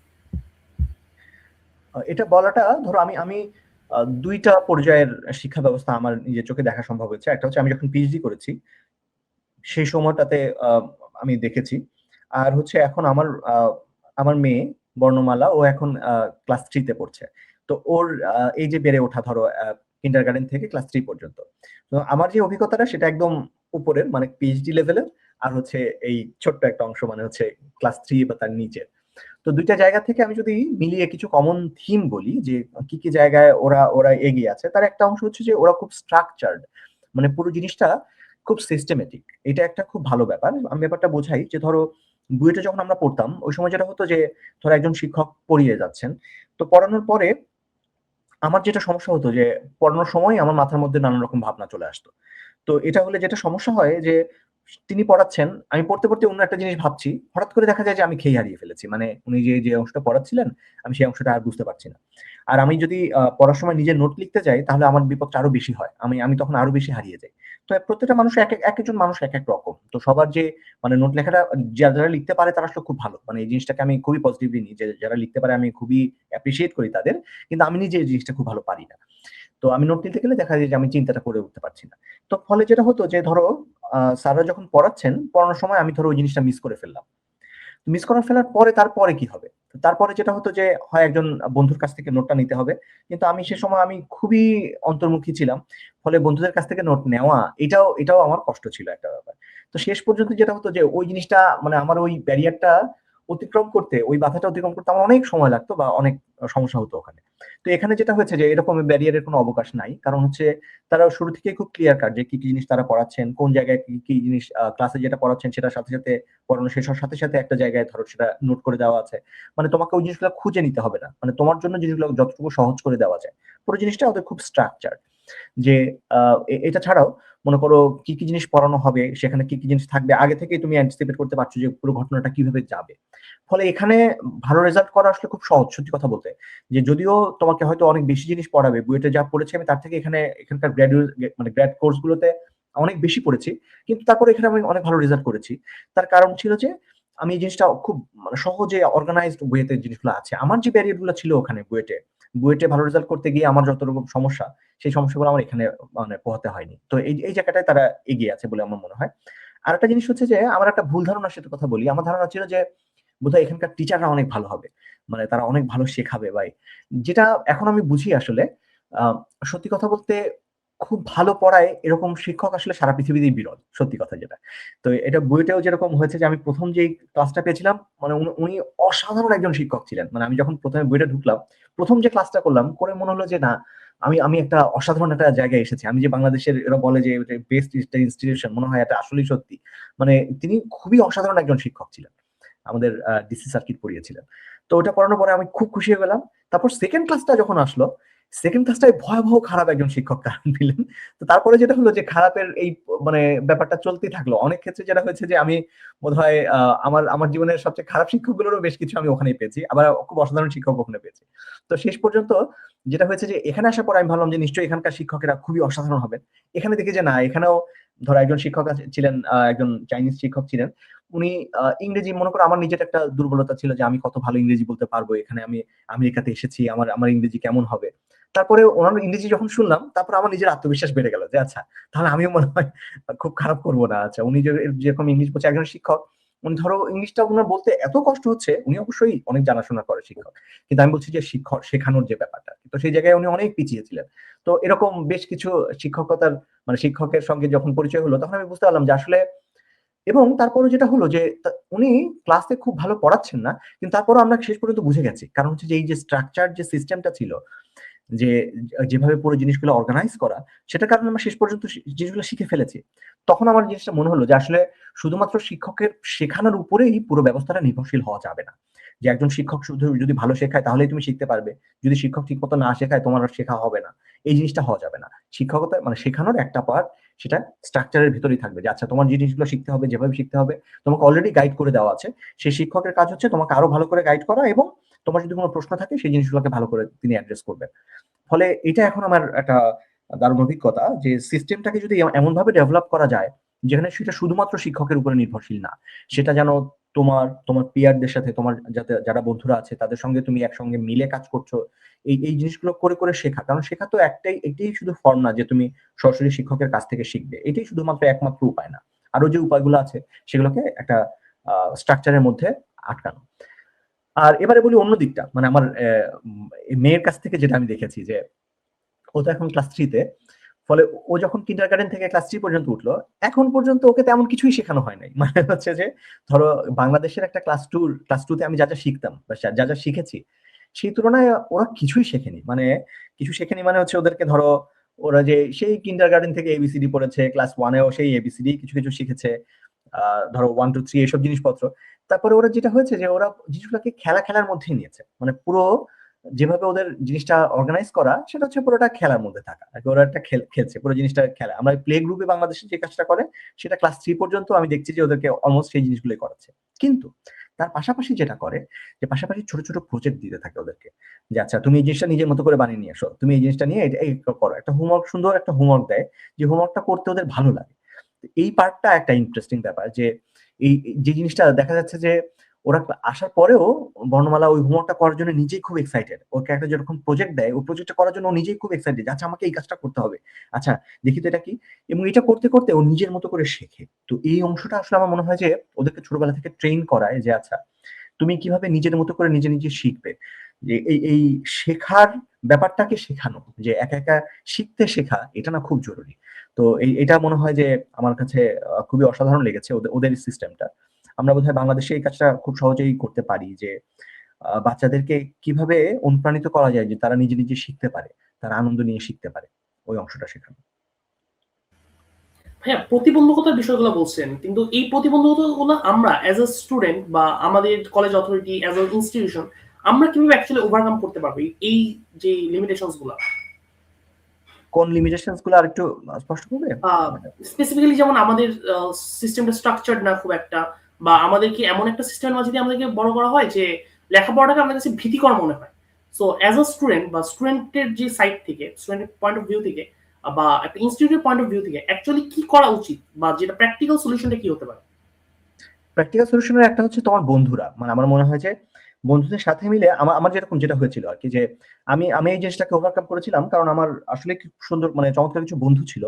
এটা বলাটা, ধরো আমি আমি দুইটা পর্যায়ের শিক্ষা ব্যবস্থা আমার নিজের চোখে দেখা সম্ভব হয়েছে। একটা হচ্ছে আমি যখন পিএইচডি করেছি সেই সময়টাতে আমি দেখেছি। আর হচ্ছে এখন আমার আমার মেয়ে বর্ণমালা, ও এখন ক্লাস 3-তে পড়ছে। তো ওর এই যে বেড়ে ওঠা, ধরো কিন্ডারগার্টেন থেকে ক্লাস 3 পর্যন্ত। তো আমার যে অভিজ্ঞতাটা সেটা একদম উপরের, মানে পিএইচডি লেভেলের। আর হচ্ছে এই ছোট্ট একটা অংশ, মানে হচ্ছে ক্লাস 3 বা তার নিচে। তো দুইটা জায়গা থেকে আমি যদি মিলিয়ে কিছু কমন থিম বলি, যে কি কি জায়গায় ওরা ওরা এগিয়ে আছে, তার একটা অংশ হচ্ছে যে ওরা খুব স্ট্রাকচার্ড, মানে পুরো জিনিসটা খুব সিস্টেমেটিক। এটা একটা খুব ভালো ব্যাপার। আমি ব্যাপারটা বোঝাই যে ধরো বুয়েটে যখন আমরা পড়তাম, ওই সময় যেটা হতো যে ধরো একজন শিক্ষক পড়িয়ে যাচ্ছেন, তো পড়ানোর পরে আমার যেটা সমস্যা হতো যে পড়ানোর সময় আমার মাথার মধ্যে নানান রকম ভাবনা চলে আসতো। তো এটা হলে যেটা সমস্যা হয় যে তিনি পড়াচ্ছেন, আমি পড়তে পড়তে অন্য একটা জিনিস ভাবছি, হঠাৎ করে দেখা যায় যে আমি খেই হারিয়ে ফেলেছি, মানে উনি যে যে অংশটা পড়াচ্ছিলেন আমি সেই অংশটা আর বুঝতে পারছি না। আর আমি যদি পড়ার সময় নিজের নোট লিখতে যাই, তাহলে আমার বিপদটা আরো বেশি হয়, আমি আমি তখন আরো বেশি হারিয়ে যাই। তো প্রত্যেকটা মানুষ এক একজন মানুষ এক এক রকম। তো সবার যে মানে নোট লেখাটা, যারা যারা লিখতে পারে তারা আসলে খুব ভালো, মানে এই জিনিসটাকে আমি খুবই পজিটিভলি নিই, যে যারা লিখতে পারে আমি খুবই অ্যাপ্রিসিয়েট করি তাদের। কিন্তু আমি নিজে এই জিনিসটা খুব ভালো পারি না। তো আমি নোট নিতে গেলে দেখা যায় যে আমি চিন্তাটা করে উঠতে পারছি না। তো ফলে যেটা হতো যে ধরো স্যাররা যখন পড়াচ্ছেন, পড়ানোর সময় আমি ধরো ওই জিনিসটা মিস করে ফেললাম। মিস করে ফেলার পরে তারপরে কি হবে? তো তারপরে যেটা হতো যে হয় একজন বন্ধুর কাছ থেকে নোটটা নিতে হবে। কিন্তু আমি সে সময় আমি খুবই অন্তর্মুখী ছিলাম। ফলে বন্ধুদের কাছ থেকে নোট নেওয়া, এটাও আমার কষ্ট ছিল একটা ব্যাপার। তো শেষ পর্যন্ত যেটা হতো যে ওই জিনিসটা, মানে আমার ওই ব্যারিয়ারটা অতিক্রম করতে, ওই বাধাটা অতিক্রম করতে আমার অনেক সময় লাগতো বা অনেক সমস্যা হতো ওখানে। তো এখানে যেটা হয়েছে যে এরকম ব্যারিয়ারের কোনো অবকাশ নাই, কারণ হচ্ছে তারা শুরু থেকেই খুব ক্লিয়ার কাট যে কি কি জিনিস তারা পড়াচ্ছেন, কোন জায়গায় কি কি জিনিস ক্লাসে যেটা পড়াচ্ছেন সেটার সাথে সাথে পড়ানো শেষ হওয়ার সাথে সাথে একটা জায়গায় ধরো সেটা নোট করে দেওয়া আছে। মানে তোমাকে ওই জিনিসগুলো খুঁজে নিতে হবে না, মানে তোমার জন্য জিনিসগুলো যতটুকু সহজ করে দেওয়া যায়, পুরো জিনিসটা ওদের খুব স্ট্রাকচার। যে এটা ছাড়াও মনে করো কি কি জিনিস পড়ানো হবে, সেখানে কি কি জিনিস থাকবে, আগে থেকেই তুমি অ্যান্টিসিপেট করতে পারছো যে পুরো ঘটনাটা কিভাবে যাবে। ফলে এখানে ভালো রেজাল্ট করা আসলে খুব সহজ, সত্যি কথা বলতে। যে যদিও তোমাকে হয়তো অনেক বেশি জিনিস পড়াবে, বুয়েটে যা পড়েছি আমি তার থেকে এখানকার মানে গ্র্যাড কোর্স গুলোতে অনেক বেশি পড়েছি, কিন্তু তারপরে এখানে আমি অনেক ভালো রেজাল্ট করেছি। তার কারণ ছিল যে আমি এই জিনিসটা খুব মানে সহজে অর্গানাইজড ওয়েতে জিনিসগুলো আছে। আমার যে ব্যারিয়ার গুলো ছিল ওখানে বুয়েটে বুয়েটে ভালো রেজাল্ট করতে গিয়ে আমার যত রকম সমস্যা, সেই সমস্যাগুলো আমার এখানে মানে পোহাতে হয়নি। তো এই এই জায়গাটায় তারা এগিয়ে আছে বলে আমার মনে হয়। আর একটা জিনিস হচ্ছে যে আমার একটা ভুল ধারণার সাথে কথা বলি। আমার ধারণা ছিল যে বোধহয় এখানকার টিচাররা অনেক ভালো হবে, মানে তারা অনেক ভালো শেখাবে ভাই। যেটা এখন আমি বুঝি আসলে আহ, সত্যি কথা বলতে খুব ভালো পড়ায় এরকম শিক্ষক আসলে সারা পৃথিবীতেই বিরল, সত্যি কথা যেটা। তো এটা বুয়েটেও যেরকম হয়েছে যে আমি প্রথম যে ক্লাসটা পেয়েছিলাম, মানে উনি অসাধারণ একজন শিক্ষক ছিলেন। মানে আমি যখন প্রথমে বুয়েটে ঢুকলাম, প্রথম যে ক্লাসটা করলাম করে মনে হলো যে না, আমি আমি একটা অসাধারণ একটা জায়গায় এসেছি। আমি যে বাংলাদেশের, এরা বলে যে বেস্ট ইনস্টিটিউশন, মনে হয় এটা আসলেই সত্যি। মানে তিনি খুবই অসাধারণ একজন শিক্ষক ছিলেন, আমাদের ডিসি সার্কিট পড়িয়েছিলেন। তো ওটা পড়ানোর পরে আমি খুব খুশি হয়ে গেলাম। তারপর সেকেন্ড ক্লাসটা যখন আসলো, সেকেন্ড ক্লাসটায় ভয়াবহ খারাপ একজন শিক্ষক দিলেন। তো তারপরে যেটা হলো যে খারাপের এই মানে ব্যাপারটা চলতেই থাকলো। অনেক ক্ষেত্রে যেটা হয়েছে যে আমি বোধহয় আমার আমার জীবনের সবচেয়ে খারাপ শিক্ষকগুলোরও বেশ কিছু আমি ওখানেই পেয়েছি, আবার খুব অসাধারণ শিক্ষক ওখানে পেয়েছি। তো শেষ পর্যন্ত যেটা হয়েছে যে এখানে আসার পর আমি ভাবলাম যে নিশ্চয়ই এখানকার শিক্ষকেরা খুবই অসাধারণ হবেন। এখানে দেখি যে না, এখানেও ধরো একজন শিক্ষক ছিলেন, একজন চাইনিজ শিক্ষক ছিলেন। উনি ইংরেজি, মনে করো আমার নিজের একটা দুর্বলতা ছিল যে আমি কত ভালো ইংরেজি বলতে পারবো, এখানে আমি আমেরিকাতে এসেছি, আমার আমার ইংরেজি কেমন হবে। তারপরে ওনার ইংরেজি যখন শুনলাম, তারপর আমার নিজের আত্মবিশ্বাস বেড়ে গেল যে আচ্ছা, তাহলে আমিও মনে হয় খুব খারাপ করবো না। আচ্ছা, উনি যেরকম ইংলিশ বলছে, একজন শিক্ষক, উনি ধরো ইংলিশটা ওনার বলতে এত কষ্ট হচ্ছে, উনি অবশ্যই অনেক জানাশোনা করে শিক্ষক, কিন্তু আমি বলছি যে শিক্ষক শেখানোর যে ব্যাপারটা, তো সেই জায়গায় উনি অনেক পিছিয়ে ছিলেন। তো এরকম বেশ কিছু শিক্ষকতার মানে শিক্ষকের সঙ্গে যখন পরিচয় হলো, তখন আমি বুঝতে পারলাম যে আসলে, এবং তারপরে যেটা হলো যে উনি ক্লাসে খুব ভালো পড়াচ্ছেন না, কিন্তু তারপরও আমরা শেষ পর্যন্ত বুঝে গেছি। কারণ হচ্ছে যে এই যে স্ট্রাকচার যে সিস্টেমটা ছিল, যে যেভাবে পুরো জিনিসগুলো অর্গানাইজ করা, সেটার কারণে আমরা শেষ পর্যন্ত জিনিসগুলো শিখে ফেলেছি। তখন আমার জিনিসটা মনে হলো যে আসলে শুধুমাত্র শিক্ষকের শেখানোর উপরেই পুরো ব্যবস্থাটা নির্ভরশীল হওয়া যাবে না। যে একজন শিক্ষক শুধু যদি ভালো শেখায় তাহলেই তুমি শিখতে পারবে, যদি শিক্ষক ঠিক মতো না শেখায় তোমার আর শেখা হবে না, এই জিনিসটা হওয়া যাবে না। শিক্ষকতা মানে শেখানোর একটা পার্ট, সেটা স্ট্রাকচারের ভিতরেই থাকবে যে আচ্ছা তোমার যে জিনিসগুলো শিখতে হবে, যেভাবে শিখতে হবে, তোমাকে অলরেডি গাইড করে দেওয়া আছে। সেই শিক্ষকের কাজ হচ্ছে তোমাকে আরো ভালো করে গাইড করা, এবং তোমার যদি কোনো প্রশ্ন থাকে সেই জিনিসগুলোকে ভালো করে তিনি অ্যাড্রেস করবেন। ফলে এটা এখন আমার একটা দারুণ অভিজ্ঞতা যে সিস্টেমটাকে যদি এমন ভাবে ডেভেলপ করা যায় যেখানে সেটা শুধুমাত্র শিক্ষকের উপরে নির্ভরশীল না, সেটা যেন তোমার তোমার পিয়ারদের সাথে, তোমার যাতে যারা বন্ধুরা আছে তাদের সঙ্গে তুমি একসঙ্গে মিলে কাজ করছো, এই এই জিনিসগুলো করে করে শেখা। কারণ শেখা তো এটাই শুধু ফর্ম না যে তুমি সরাসরি শিক্ষকের কাছ থেকে শিখবে, এটাই শুধুমাত্র একমাত্র উপায় না। আরো যে উপায়গুলো আছে সেগুলোকে একটা স্ট্রাকচারের মধ্যে আটকানো। আর এবারে বলি অন্য দিকটা, মানে আমার মেয়ের কাছ থেকে যেটা আমি দেখেছি যে ও তো এখন ক্লাস 3 তে। ফলে ও যখন কিন্ডারগার্টেন থেকে ক্লাস 3 পর্যন্ত উঠলো, এখন পর্যন্ত ওকে তেমন কিছুই শেখানো হয় নাই। মানে হচ্ছে যে ধরো বাংলাদেশের একটা ক্লাস 2 তে আমি যা যা শিখতাম বা যা যা শিখেছি, সেই তুলনায় ওরা কিছুই শেখেনি। মানে কিছু শেখেনি মানে হচ্ছে ওদেরকে ধরো, ওরা যে সেই কিন্ডারগার্টেন থেকে এবিসিডি পড়েছে, ক্লাস 1 এও সেই এবিসিডি কিছু কিছু শিখেছে, ধরো 1 2 3 এইসব জিনিসপত্র। তারপরে ওরা যেটা হয়েছে যে ওরা জিনিসগুলোকে খেলার মধ্যেই নিয়েছে। মানে পুরো যেভাবে ওদের জিনিসটা অর্গানাইজ করা, সেটা হচ্ছে পুরোটা খেলার মধ্যে থাকা আর কি। ওরা একটা খেলছে, পুরো জিনিসটা খেলা। আমরা প্লে গ্রুপে বাংলাদেশে যে কাজটা করে, সেটা ক্লাস 3 পর্যন্ত আমি দেখছি যে ওদেরকে অলমোস্ট সেই জিনিসগুলোই করাচ্ছে। কিন্তু তার পাশাপাশি যেটা করে, যে পাশাপাশি ছোট ছোট প্রজেক্ট দিতে থাকে ওদেরকে, যে আচ্ছা তুমি এই জিনিসটা নিজের মতো করে বানিয়ে নিয়ে আসো, তুমি এই জিনিসটা নিয়ে এই করো। একটা হোমওয়ার্ক, সুন্দর একটা হোমওয়ার্ক দেয়, যে হোমওয়ার্কটা করতে ওদের ভালো লাগে। এই পার্টটা একটা ইন্টারেস্টিং ব্যাপার যে যে জিনিসটা দেখা যাচ্ছে যে ওরা আসার পরেও বর্ণমালা ওই হোমওয়ার্কটা করার জন্য নিজেই খুব এক্সাইটেড। ওকে একটা যখন প্রজেক্ট দেয়, ওই প্রজেক্টটা করার জন্য ও নিজেই খুব এক্সাইটেড, আচ্ছা আমাকে এই কাজটা করতে হবে, আচ্ছা দেখি তো এটা কি। এবং এটা করতে করতে ও নিজের মতো করে শেখে। তো এই অংশটা আসলে আমার মনে হয় যে ওদেরকে ছোটবেলা থেকে ট্রেন করায় যে আচ্ছা তুমি কিভাবে নিজের মতো করে নিজে নিজে শিখবে। যে এই শেখার ব্যাপারটাকে শেখানো, যে একা একা শিখতে শেখা, এটা না খুব জরুরি। তো এটা মনে হয় যে আমার কাছে খুবই অসাধারণ লেগেছে ওদের ওদের সিস্টেমটা। আমরা বোধহয় বাংলাদেশে এই কাজটা খুব সহজেই করতে পারি, যে বাচ্চাদেরকে কিভাবে অনুপ্রাণিত করা যায় যে তারা নিজে নিজে শিখতে পারে, তারা আনন্দ নিয়ে শিখতে পারে, ওই অংশটা শেখানো। ভাইয়া প্রতিবন্ধকতার বিষয়গুলো বলছেন, কিন্তু এই প্রতিবন্ধকতাগুলো আমরা অ্যাজ আ স্টুডেন্ট বা আমাদের college authority as a institution আমরা কিভাবে অ্যাকচুয়ালি ওভারকাম করতে পারবো এই যে লিমিটেশনস গুলো? কোন লিমিটেশনস গুলো আরেকটু স্পষ্ট করবে? স্পেসিফিক্যালি যেমন আমাদের সিস্টেমটা স্ট্রাকচার্ড না খুব একটা, বা আমাদেরকে এমন একটা সিস্টেমের মাঝে দিয়ে আমাদেরকে বড় করা হয় যে লেখাপড়াটাকে আমাদের কাছে ভীতিকর মনে হয়। সো অ্যাজ আ স্টুডেন্ট বা স্টুডেন্টের যে সাইড থেকে, স্টুডেন্টের পয়েন্ট অফ ভিউ থেকে বা একটা ইনস্টিটিউটের পয়েন্ট অফ ভিউ থেকে অ্যাকচুয়ালি কি করা উচিত, বা যেটা প্র্যাকটিক্যাল সলিউশনটা কি হতে পারে? প্র্যাকটিক্যাল সলিউশনের একটা হচ্ছে তোমার বন্ধুরা, মানে আমার মনে হয় যে বন্ধুদের সাথে মিলে আমার আমার যেরকম যেটা হয়েছিল আর কি, যে আমি আমি এই জিনিসটাকে ওভারকাম করেছিলাম কারণ আমার আসলে খুব সুন্দর মানে চমৎকার কিছু বন্ধু ছিল,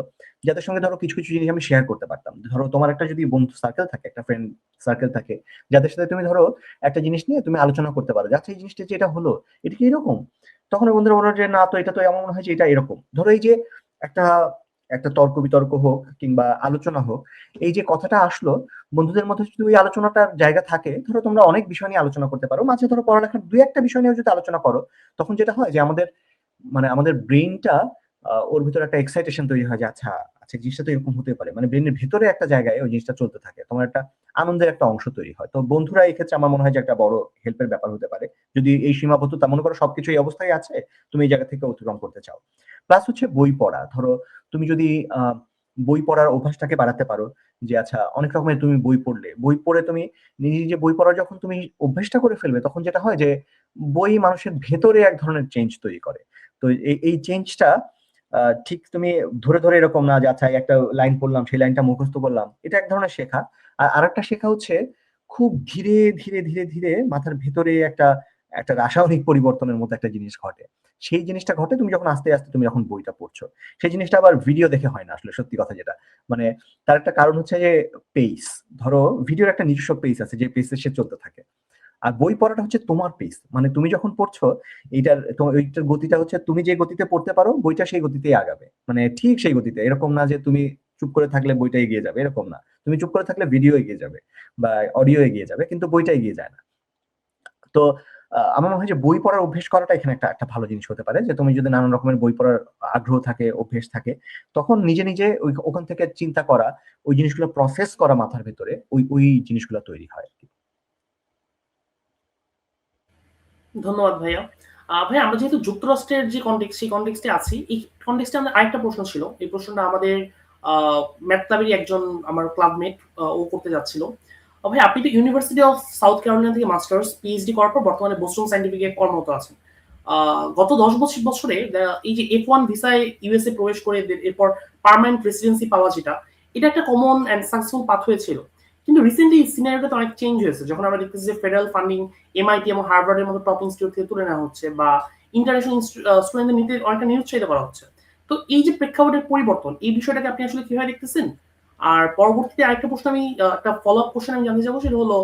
যাদের সঙ্গে ধরো কিছু কিছু জিনিস আমি শেয়ার করতে পারতাম। ধরো তোমার একটা যদি বন্ধু সার্কেল থাকে, একটা ফ্রেন্ড সার্কেল থাকে, যাদের সাথে তুমি ধরো একটা জিনিস নিয়ে তুমি আলোচনা করতে পারো যে আচ্ছা এই জিনিসটা যে এটা হলো, এটা কি এরকম, তখন ওই বন্ধুরা বললো যে না তো এটা তো এমন মনে হয় যে এটা এরকম। ধরো এই যে একটা একটা তর্ক বিতর্ক হোক কিংবা আলোচনা হোক, এই যে কথাটা আসলো, বন্ধুদের মধ্যে যদি ওই আলোচনাটার জায়গা থাকে, ধরো তোমরা অনেক বিষয় নিয়ে আলোচনা করতে পারো, মাঝে ধরো পড়ালেখার দুই একটা বিষয় নিয়ে যদি আলোচনা করো, তখন যেটা হয় যে আমাদের মানে আমাদের ব্রেইনটা ওর ভিতরে একটা এক্সাইটেশন তৈরি হয় যে আচ্ছা আচ্ছা জিনিসটা তো এরকম হতে পারে, মানে ব্রেনের ভেতরে একটা জায়গায় ওই জিনিসটা চলতে থাকে, তোমার একটা আনন্দের একটা অংশ তৈরি হয়। তো বন্ধুরা এই ক্ষেত্রে আমার মনে হয় যে একটা বড় হেল্পের ব্যাপার হতে পারে, যদি এই সীমাবদ্ধতা মনে করো সবকিছু এই অবস্থায় আছে, তুমি এই জায়গা থেকে অতিক্রম করতে চাও। প্লাস হচ্ছে বই পড়া, ধরো তুমি যদি বই পড়ার অভ্যাসটাকে বাড়াতে পারো, যে আচ্ছা অনেক রকমের তুমি বই পড়লে, বই পড়ে তুমি নিজে নিজে বই পড়া যখন তুমি অভ্যাসটা করে ফেলবে, তখন যেটা হয় যে বই মানুষের ভেতরে এক ধরনের চেঞ্জ তৈরি করে। তো এই চেঞ্জটা ঠিক তুমি ধরে ধরে এরকম না যে আচ্ছা এই একটা লাইন পড়লাম সেই লাইনটা মুখস্থ করলাম, এটা এক ধরনের শেখা। আর আরেকটা শেখা হচ্ছে খুব ধীরে ধীরে ধীরে ধীরে মাথার ভেতরে একটা একটা রাসায়নিক পরিবর্তনের মতো একটা জিনিস ঘটে। সেই জিনিসটা ঘটে তুমি যখন আস্তে আস্তে তুমি যখন বইটা পড়ছো। সেই জিনিসটা আবার ভিডিও দেখে হয় না আসলে, সত্যি কথা যেটা, মানে তার একটা কারণ হচ্ছে যে পেস। ধরো ভিডিওর একটা নিজস্ব পেস আছে যে পেসে সে চলতে থাকে, আর বই পড়াটা হচ্ছে তোমার পেস, মানে তুমি যখন পড়ছো এইটার গতিটা হচ্ছে তুমি যে গতিতে পড়তে পারো বইটা সেই গতিতেই আগাবে, মানে ঠিক সেই গতিতে, এরকম না যে তুমি চুপ করে থাকলে বইটা এগিয়ে যাবে, এরকম না। তুমি চুপ করে থাকলে ভিডিও এগিয়ে যাবে বা অডিও এগিয়ে যাবে, কিন্তু বইটা এগিয়ে যায় না। তো আমার মনে হয় যে বই পড়ার অভ্যেস করাটা এখানে একটা একটা ভালো জিনিস হতে পারে, যে তুমি যদি নানান রকমের বই পড়ার আগ্রহ থাকে, অভ্যেস থাকে, তখন নিজে নিজে ওখান থেকে চিন্তা করা, ওই জিনিসগুলো প্রসেস করা মাথার ভেতরে, ওই জিনিসগুলো তৈরি হয়। ধন্যবাদ ভাইয়া। ভাইয়া আমরা যেহেতু যুক্তরাষ্ট্রের যে কনটেক্সট, সেই কনটেক্সটে আছি, এই কনটেক্সটে আমাদের আরেকটা প্রশ্ন ছিল। এই প্রশ্নটা আমাদের ম্যাথ ক্লাবেরই একজন আমার ক্লাবমেট ও করতে যাচ্ছিল। ভাই আপনি তো ইউনিভার্সিটি অফ সাউথ ক্যারোলিনা থেকে মাস্টার্স পিএইচডি করার পর বর্তমানে বোস্টন সায়েন্টিফিকে কর্মরত আছেন। গত 10 বছরে এই যে F1 ভিসায় ইউএসএ প্রবেশ করে এরপর পার্মানেন্ট রেসিডেন্সি পাওয়া, যেটা এটা একটা কমন অ্যান্ড সাকসেসফুল পাথ হয়েছিল। কিন্তু রিসেন্টলি সিনারিওটা অনেক চেঞ্জ হয়েছে, যখন আমরা দেখতেছি যে ফেডারেল ফান্ডিং এমআইটি এবং হার্ভার্ডের মতো টপ ইনস্টিটিউট থেকে তুলে নেওয়া হচ্ছে, বা ইন্টারন্যাশনাল স্টুডেন্টদের নিতে অনেকটা নিরুৎসাহিত করা হচ্ছে। তো এই যে প্রেক্ষাপটের পরিবর্তন, এই বিষয়টাকে আপনি আসলে কিভাবে দেখতেছেন? আর পরবর্তীতে আরেকটা প্রশ্ন আমি একটা ফলো আপ কোশ্চেন আমি জানতে চাবো, সেটা হলো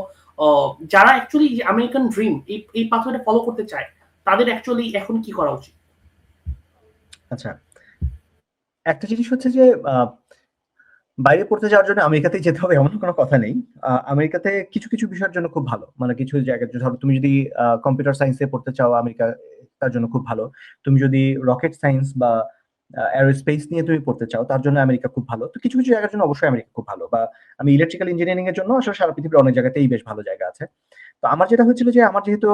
যারা অ্যাকচুয়ালি আমেরিকান ড্রিম এই পাথওয়েটা ফলো করতে চায়, তাদের অ্যাকচুয়ালি এখন কি করা উচিত? আচ্ছা, একটা জিনিস হচ্ছে যে বাইরে পড়তে যাওয়ার জন্য আমেরিকাতেই যেতে হবে এমন কোনো কথা নেই। আমেরিকাতে কিছু কিছু বিষয়ের জন্য খুব ভালো, মানে কিছু জায়গায় ধরো তুমি যদি কম্পিউটার সায়েন্সে পড়তে চাও, আমেরিকা তার জন্য খুব ভালো। তুমি যদি রকেট সায়েন্স বা অ্যারোস্পেস নিয়ে তুমি পড়তে চাও, তার জন্য আমেরিকা খুব ভালো। তো কিছু কিছু জায়গার জন্য অবশ্যই আমেরিকা খুব ভালো। বা আমি ইলেকট্রিক্যাল ইঞ্জিনিয়ারিং এর জন্য আসলে সারা পৃথিবীর অনেক জায়গাতেই বেশ ভালো জায়গা আছে। তো আমার যেটা হয়েছিল যে আমার যেহেতু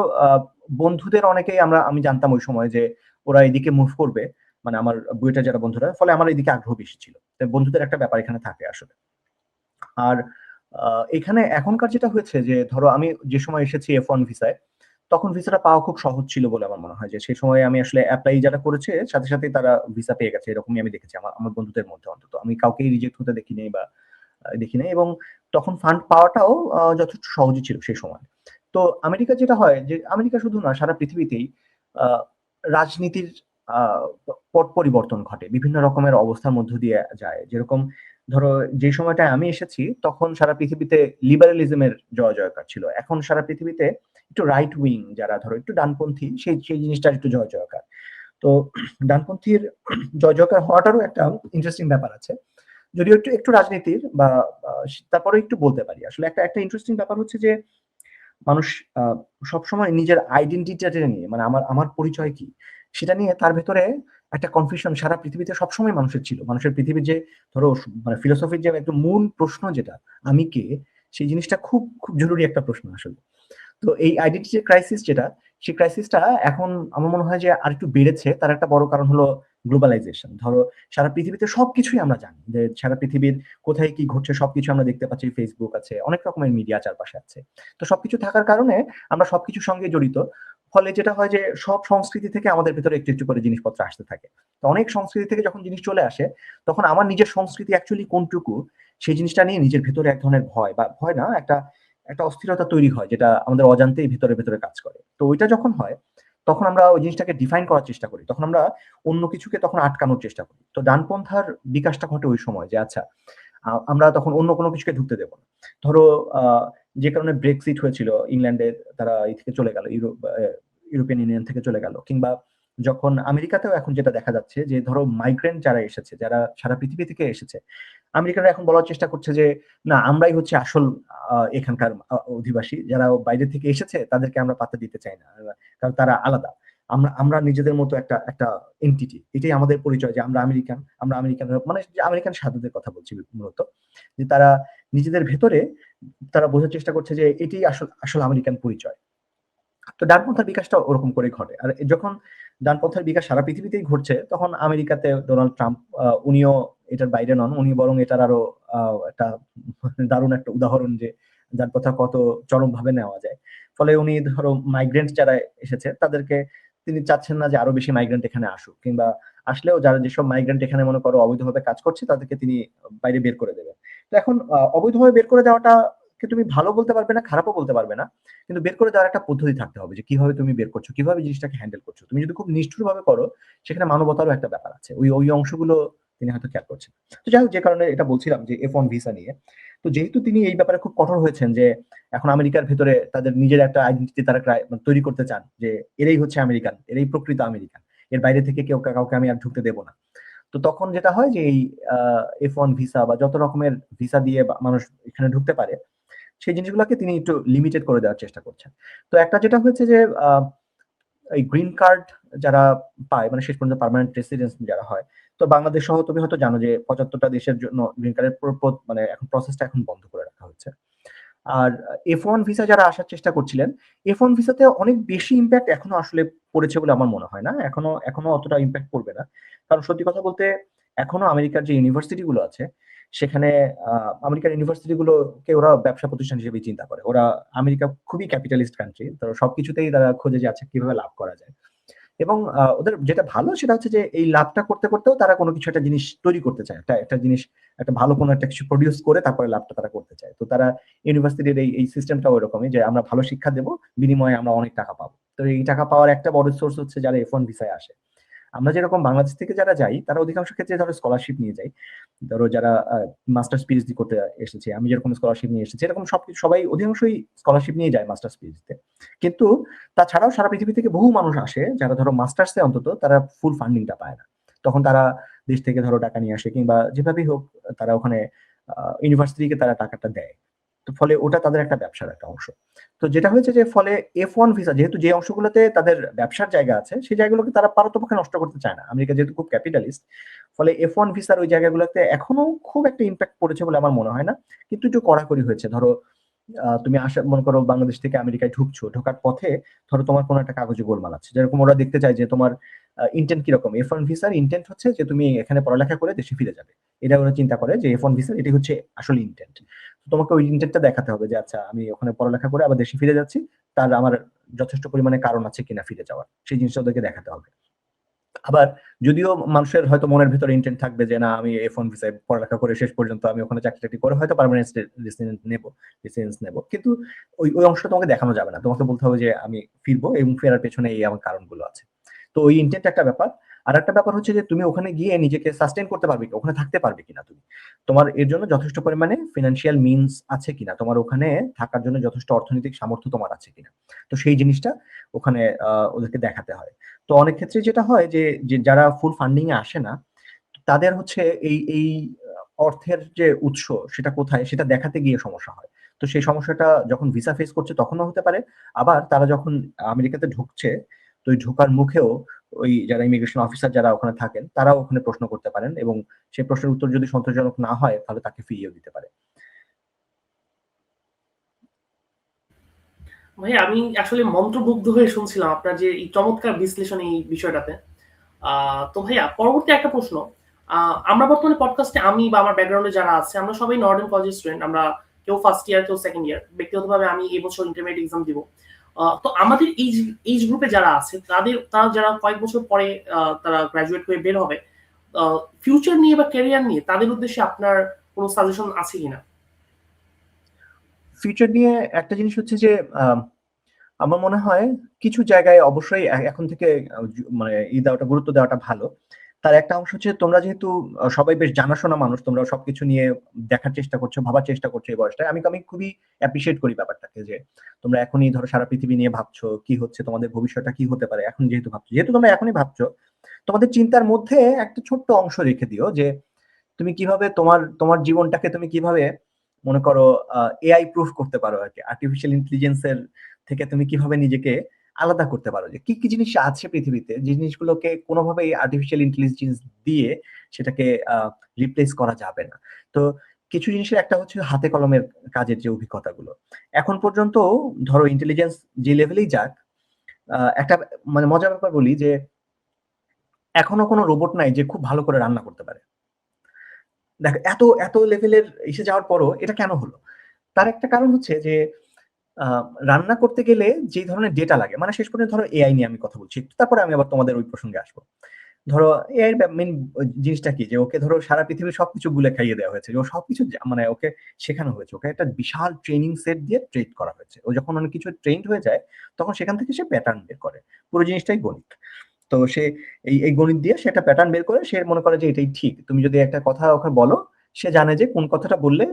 বন্ধুদের অনেকেই আমি জানতাম ওই সময় যে ওরা এদিকে মুভ করবে, মানে আমার বুয়েটে যারা বন্ধুরা, ফলে আমার এদিকে আগ্রহ বেশি ছিল। তাই বন্ধুদের একটা ব্যাপার এখানে থাকে আসলে। আর এখানে এখনকার যেটা হয়েছে যে ধরো আমি যে সময় এসেছি F1 ভিসায়, তখন ভিসাটা পাওয়া খুব সহজ ছিল বলে আমার মনে হয়, যে সেই সময় আমি আসলে এপ্লাই যারা করেছে সাথে সাথেই তারা ভিসা পেয়ে গেছে, এরকমই আমি দেখেছি আমার আমার বন্ধুদের মধ্যে। অন্তত আমি কাউকেই রিজেক্ট হতে দেখি নাই বা দেখি নাই, এবং তখন ফান্ড পাওয়াটাও যথেষ্ট সহজই ছিল সেই সময়। তো আমেরিকা যেটা হয় যে আমেরিকা শুধু না, সারা পৃথিবীতেই আহ, রাজনীতির আহ, পট পরিবর্তন ঘটে, বিভিন্ন রকমের অবস্থার মধ্য দিয়ে যায়। যেরকম ধরো যে সময়টায় আমি এসেছি তখন সারা পৃথিবীতে লিবারালিজমের জয় জয়কার ছিল, এখন সারা পৃথিবীতে একটু রাইট উইং যারা ধরো একটু ডানপন্থী, সেই সেই জিনিসটার একটু জয় জয়কার। তো ডানপন্থীর জয় জয়কার হওয়াটারও একটা ইন্টারেস্টিং ব্যাপার আছে, যদিও একটু একটু রাজনীতির বা তারপরে একটু বলতে পারি আসলে একটা একটা ইন্টারেস্টিং ব্যাপার হচ্ছে যে মানুষ আহ, সবসময় নিজের আইডেন্টিটিটা নিয়ে মানে আমার আমার পরিচয় কি সেটা নিয়ে তার ভেতরে একটা কনফিউশন সারা পৃথিবীতে সবসময় মানুষের ছিল। মানুষের পৃথিবীর যে ধরো মানে ফিলোসফির যে একদম মূল প্রশ্ন যেটা আমি কে, সেই জিনিসটা খুব খুব জরুরি একটা প্রশ্ন আসলে। তো এই আইডেন্টিটি ক্রাইসিস যেটা, সেই ক্রাইসিসটা এখন আমার মনে হয় যে আরেকটু বেড়েছে। তার একটা বড় কারণ হলো গ্লোবালাইজেশন। ধরো সারা পৃথিবীতে সবকিছুই আমরা জানি, যে সারা পৃথিবীর কোথায় কি ঘটছে সবকিছু আমরা দেখতে পাচ্ছি। ফেসবুক আছে, অনেক রকমের মিডিয়া চারপাশে আছে। তো সবকিছু থাকার কারণে আমরা সবকিছুর সঙ্গে জড়িত। ফলে যেটা হয় যে সব সংস্কৃতি থেকে আমাদের ভেতরে একটু একটু করে জিনিসপত্র আসতে থাকে। তো অনেক সংস্কৃতি থেকে যখন জিনিস চলে আসে, তখন আমার নিজের সংস্কৃতি অ্যাকচুয়ালি কোনটুকু, সেই জিনিসটা নিয়ে নিজের ভেতরে এক ধরনের ভয়, বা ভয় না, একটা একটা অস্থিরতা তৈরি হয়, যেটা আমাদের অজান্তেই ভেতরে ভেতরে কাজ করে। তো ওইটা যখন হয়, তখন আমরা ওই জিনিসটাকে ডিফাইন করার চেষ্টা করি, তখন আমরা অন্য কিছুকে তখন আটকানোর চেষ্টা করি। তো ডানপন্থার বিকাশটা ঘটে ওই সময়, যে আচ্ছা আমরা তখন অন্য কোনো কিছুকে ঢুকতে দেবো না। ধরো যে কারণে ব্রেক্সিট হয়েছিল, ইংল্যান্ডে তারা এই থেকে চলে গেল, ইউরোপিয়ান ইউনিয়ন থেকে চলে গেল। কিংবা যখন আমেরিকাতেও এখন যেটা দেখা যাচ্ছে যে ধরো মাইগ্রেন্ট যারা এসেছে, যারা সারা পৃথিবী থেকে এসেছে, আমেরিকানরা এখন বলার চেষ্টা করছে যে না, আমরাই হচ্ছে আসল এখানকার অধিবাসী। যারা বাইরে থেকে এসেছে তাদেরকে আমরা পাত্তা দিতে চাই না, কারণ তারা আলাদা। আমরা আমরা নিজেদের মতো একটা একটা এন্টিটি, এটাই আমাদের পরিচয় যে আমরা আমেরিকান। আমরা আমেরিকান, মানে যে আমেরিকান সাধুদের কথা বলছি মূলত, যে তারা নিজেদের ভেতরে তারা বোঝার চেষ্টা করছে যে এটাই আসল আসল আমেরিকান পরিচয়। তো ডানপন্থার বিকাশটা ওরকম করে ঘটে। আর যখন ডানপন্থার বিকাশ সারা পৃথিবীতেই ঘটছে, তখন আমেরিকাতে ডোনাল্ড ট্রাম্প, উনিও এটার বাইরে নন। উনি বরং এটার আরো একটা দারুণ একটা উদাহরণ, যে ডানপন্থা কত চরম ভাবে নেওয়া যায়। ফলে উনি ধরো মাইগ্রেন্ট যারা এসেছে তাদেরকে তিনি চাচ্ছেন না যে আরো বেশি মাইগ্রেন্ট এখানে আসুক, কিংবা আসলেও যারা যেসব মাইগ্রেন্ট এখানে মনে করো অবৈধভাবে কাজ করছে তাদেরকে তিনি বাইরে বের করে দেবেন। তো এখন অবৈধভাবে বের করে দেওয়াটা কে তুমি ভালো বলতে পারবে না, খারাপও বলতে পারবে না। কিন্তু বের করে দেওয়ার একটা পদ্ধতি থাকতে হবে, যে কিভাবে তুমি বের করছো, কিভাবে জিনিসটাকে হ্যান্ডেল করছো। তুমি যদি খুব নিষ্ঠুর ভাবে করো, সেখানে মানবতারও একটা ব্যাপার আছে, ওই ওই অংশগুলো তিনি হয়তো খেয়াল করছেন। তো যাই হোক, যে কারণে এটা বলছিলাম যে F1 ভিসা নিয়ে, তো যেহেতু তিনি এই ব্যাপারে খুব কঠোর হয়েছেন, যে এখন আমেরিকার ভেতরে তাদের নিজের একটা আইডেন্টিটি তারা মানে তৈরি করতে চান, যে এরাই হচ্ছে আমেরিকান, এরাই প্রকৃত আমেরিকান, এর বাইরে থেকে কেউ কাউকে আমি আর ঢুকতে দেবো না। তো তখন যেটা হয় যে এই F1 ভিসা বা যত রকমের ভিসা দিয়ে মানুষ এখানে ঢুকতে পারে, সেই জিনিসগুলোকে তিনি একটু লিমিটেড করে দেওয়ার চেষ্টা করছেন। তো একটা যেটা হয়েছে যে এই গ্রিন কার্ড যারা পায়, মানে শেষ পর্যন্ত পার্মানেন্ট রেসিডেন্স যারা হয়, তো বাংলাদেশ সহ তুমি হয়তো জানো যে 75টা দেশের জন্য গ্রিন কার্ডের মানে এখন প্রসেসটা এখন বন্ধ করে রাখা হচ্ছে। আর F1 ভিসা যারা আসার চেষ্টা করছিলেন, F1 ভিসাতে অনেক বেশি ইম্প্যাক্ট এখনো আসলে পড়েছে বলে আমার মনে হয় না। এখনো এখনো অতটা ইম্প্যাক্ট পড়বে না। কারণ সত্যি কথা বলতে, এখনো আমেরিকার যে ইউনিভার্সিটি গুলো আছে, সেখানে আমেরিকার ইউনিভার্সিটি গুলোকে ওরা ব্যবসা প্রতিষ্ঠান হিসেবে চিন্তা করে। ওরা, আমেরিকা খুবই ক্যাপিটালিস্ট কান্ট্রি, তো সবকিছুতেই তারা খোঁজে যে আচ্ছা কিভাবে লাভ করা যায়। এবং ওদের যেটা ভালো সেটা হচ্ছে যে এই লাভটা করতে করতেও তারা কোনো কিছু একটা জিনিস তৈরি করতে চায়, একটা একটা জিনিস, একটা ভালো কোনো একটা কিছু প্রডিউস করে তারপরে লাভটা তারা করতে চায়। তো তারা ইউনিভার্সিটির এই এই সিস্টেমটা ওইরকমই, যে আমরা ভালো শিক্ষা দেবো, বিনিময়ে আমরা অনেক টাকা পাবো। তো এই টাকা পাওয়ার একটা বড় সোর্স হচ্ছে যারা F1 ভিসায় আসে। আমরা যেরকম বাংলাদেশ থেকে যারা যাই, তারা অধিকাংশ ক্ষেত্রে ধরো স্কলারশিপ নিয়ে যাই। ধরো যারা মাস্টার্স পিএইচডি করতে এসেছে, আমি যেরকম স্কলারশিপ নিয়ে এসেছি, এরকম সবকিছু সবাই অধিকাংশই স্কলারশিপ নিয়ে যায় মাস্টার্স পিএইচডিতে। কিন্তু তাছাড়াও সারা পৃথিবী থেকে বহু মানুষ আসে, যারা ধরো মাস্টার্সে অন্তত তারা ফুল ফান্ডিংটা পায় না। তখন তারা দেশ থেকে ধরো টাকা নিয়ে আসে, কিংবা যেভাবেই হোক তারা ওখানে ইউনিভার্সিটিকে তারা টাকাটা দেয়। তো ফলে ওটা তাদের একটা ব্যবসার একটা অংশ। তো যেটা হয়েছে যে ফলে F1 ভিসা, যেহেতু যে অংশগুলোতে তাদের ব্যবসার জায়গা আছে, সেই জায়গাগুলোকে তারা পারতপক্ষে নষ্ট করতে চায় না। আমেরিকা যেহেতু খুব ক্যাপিটালিস্ট, ফলে F1 ভিসার ওই জায়গাগুলোতে এখনো খুব একটা ইম্প্যাক্ট পড়েছে বলে আমার মনে হয় না। কিন্তু একটু কড়াকড়ি হয়েছে। ধরো তুমি আসা মনে করো বাংলাদেশ থেকে আমেরিকায় ঢুকছো, ঢোকার পথে ধরো তোমার কোনো একটা কাগজে গোলমাল আছে, যেরকম ওরা দেখতে চায় যে তোমার ইন্টেন্ট কিরকম। F1 ভিসার ইন্টেন্ট হচ্ছে যে তুমি এখানে পড়ালেখা করে দেশে ফিরে যাবে। এটা ওরা চিন্তা করে যে F1 ভিসার এটি হচ্ছে আসল ইন্টেন্ট। তোমাকে ওই ইন্টেন্টটা দেখাতে হবে, যে আচ্ছা আমি ওখানে পড়ালেখা করে আবার দেশে ফিরে যাচ্ছি, তার আমার যথেষ্ট পরিমাণে কারণ আছে কিনা ফিরে যাওয়ার, সেই জিনিসটা ওদেরকে দেখাতে হবে। আবার যদিও মানুষের হয়তো মনের ভেতরে ইন্টেন্ট থাকবে যে না, আমি F1 ভিসায় পড়ালেখা করে শেষ পর্যন্ত আমি ওখানে চাকরি টাকরি করে হয়তো পার্মানেন্ট রেসিডেন্স নেব, কিন্তু ওই ওই অংশটা তোমাকে দেখানো যাবে না। তোমাকে বলতে হবে যে আমি ফিরবো এবং ফেরার পেছনে এই আমার কারণগুলো আছে। তো ওই ইন্টেন্ট একটা ব্যাপার। আর একটা ব্যাপার হচ্ছে যে তুমি ওখানে গিয়ে নিজেকে সাস্টেইন করতে পারবে কি, ওখানে থাকতে পারবে কিনা তুমি, তোমার এর জন্য যথেষ্ট পরিমাণে ফিনান্সিয়াল মিনস আছে কিনা, তোমার ওখানে থাকার জন্য যথেষ্ট অর্থনৈতিক সামর্থ্য তোমার আছে কিনা। তো সেই জিনিসটা ওখানে ওদেরকে দেখাতে হয়। তো অনেক ক্ষেত্রে যেটা হয় যে যে যারা ফুল ফান্ডিং এ আসে না, তাদের হচ্ছে এই এই অর্থের যে উৎস সেটা কোথায় সেটা দেখাতে গিয়ে সমস্যা হয়। তো সেই সমস্যাটা যখন ভিসা ফেস করছে তখনও হতে পারে, আবার তারা যখন আমেরিকাতে ঢুকছে তো ওই ঢোকার মুখেও ওই যারা ইমিগ্রেশন অফিসার যারা ওখানে থাকেন তারাও ওখানে প্রশ্ন করতে পারেন, এবং সেই প্রশ্নের উত্তর যদি সন্তোষজনক না হয় তাহলে তাকে ফিরিয়েও দিতে পারে। ভাই আমি আসলে মন্ত্রমুগ্ধ হয়ে শুনছিলাম আপনার যে এই চমৎকার বিশ্লেষণ এই বিষয়টাতে। তো ভাইয়া পরবর্তী একটা প্রশ্ন। আমরা বর্তমানে পডকাস্টে আমি বা আমার ব্যাকগ্রাউন্ডে যারা আছে আমরা সবাই নর্ডার্ন কলেজের স্টুডেন্ট। আমরা কেউ ফার্স্ট ইয়ার কেউ সেকেন্ড ইয়ার। ব্যক্তিগতভাবে আমি এই বছর ইন্টারমিডিয়েট এক্সাম দিব। তো আমাদের এইজ গ্রুপে যারা আছে তারা যারা কয়েক বছর পরে তারা গ্রাজুয়েট হয়ে বের হবে, ফিউচার নিয়ে বা ক্যারিয়ার নিয়ে তাদের উদ্দেশ্যে আপনার কোনো সাজেশন আছে কিনা? ফিউচার নিয়ে একটা জিনিস হচ্ছে যে আমার মনে হয় কিছু জায়গায় অবশ্যই এখন থেকে মানে দেওয়াটা, গুরুত্ব দেওয়াটা ভালো। তার একটা অংশ হচ্ছে তোমরা যেহেতু সবাই বেশ জানাশোনা মানুষ, তোমরা সবকিছু নিয়ে দেখার চেষ্টা করছো, ভাবার চেষ্টা করছো এই বয়সটায়। আমি খুবই অ্যাপ্রিসিয়েট করি ব্যাপারটাকে, যে তোমরা এখনই ধরো সারা পৃথিবী নিয়ে ভাবছো, কি হচ্ছে, তোমাদের ভবিষ্যৎটা কি হতে পারে, এখন যেহেতু তোমরা এখনই ভাবছো, তোমাদের চিন্তার মধ্যে একটা ছোট্ট অংশ রেখে দিও যে তুমি কিভাবে তোমার তোমার জীবনটাকে তুমি কিভাবে মনে করো এআই প্রুফ করতে পারো আর কি, আর্টিফিশিয়াল ইন্টেলিজেন্সের থেকে তুমি কিভাবে নিজেকে আলাদা করতে পারো, যে কি কি জিনিস আছে পৃথিবীতে যে জিনিসগুলোকে কোনোভাবেই আর্টিফিশিয়াল ইন্টেলিজেন্স দিয়ে সেটাকে রিপ্লেস করা যাবে না। তো কিছু জিনিসের একটা হচ্ছে হাতে কলমের কাজের যে অভিজ্ঞতাগুলো এখন পর্যন্ত, ধরো ইন্টেলিজেন্স যে লেভেলেই যাক, একটা মানে মজার ব্যাপার বলি যে এখনো কোনো রোবট নাই যে খুব ভালো করে রান্না করতে পারে। দেখো এত এত লেভেলের এসে যাওয়ার পরও এটা কেন হলো? তার একটা কারণ হচ্ছে যে রান্না করতে গেলে যে ধরনের ডেটা লাগে, মানে শেষ পর্যন্ত ধরো এআই নিয়ে আমি কথা বলছি, তারপরে আমি আবার তোমাদের ওই প্রসঙ্গে আসবো। ধরো এআই এর মেইন জিনিসটা কি, যে ওকে ধরো সারা পৃথিবীর সবকিছু গুলে খাইয়ে দেওয়া হয়েছে, যে ও সবকিছু মানে ওকে শেখানো হয়েছে, ওকে একটা বিশাল ট্রেনিং সেট দিয়ে ট্রেন করা হয়েছে। ও যখন অনেক কিছু ট্রেন্ড হয়ে যায় তখন সেখান থেকে সে প্যাটার্ন বের করে, পুরো জিনিসটাই গণিত। তো সে এই গণিত দিয়ে সে একটা প্যাটার্ন বের করে, সে মনে করে যে এটাই ঠিক। তুমি যদি একটা কথা ওকে বলো, সে জানে যে কোন কথাটা বললে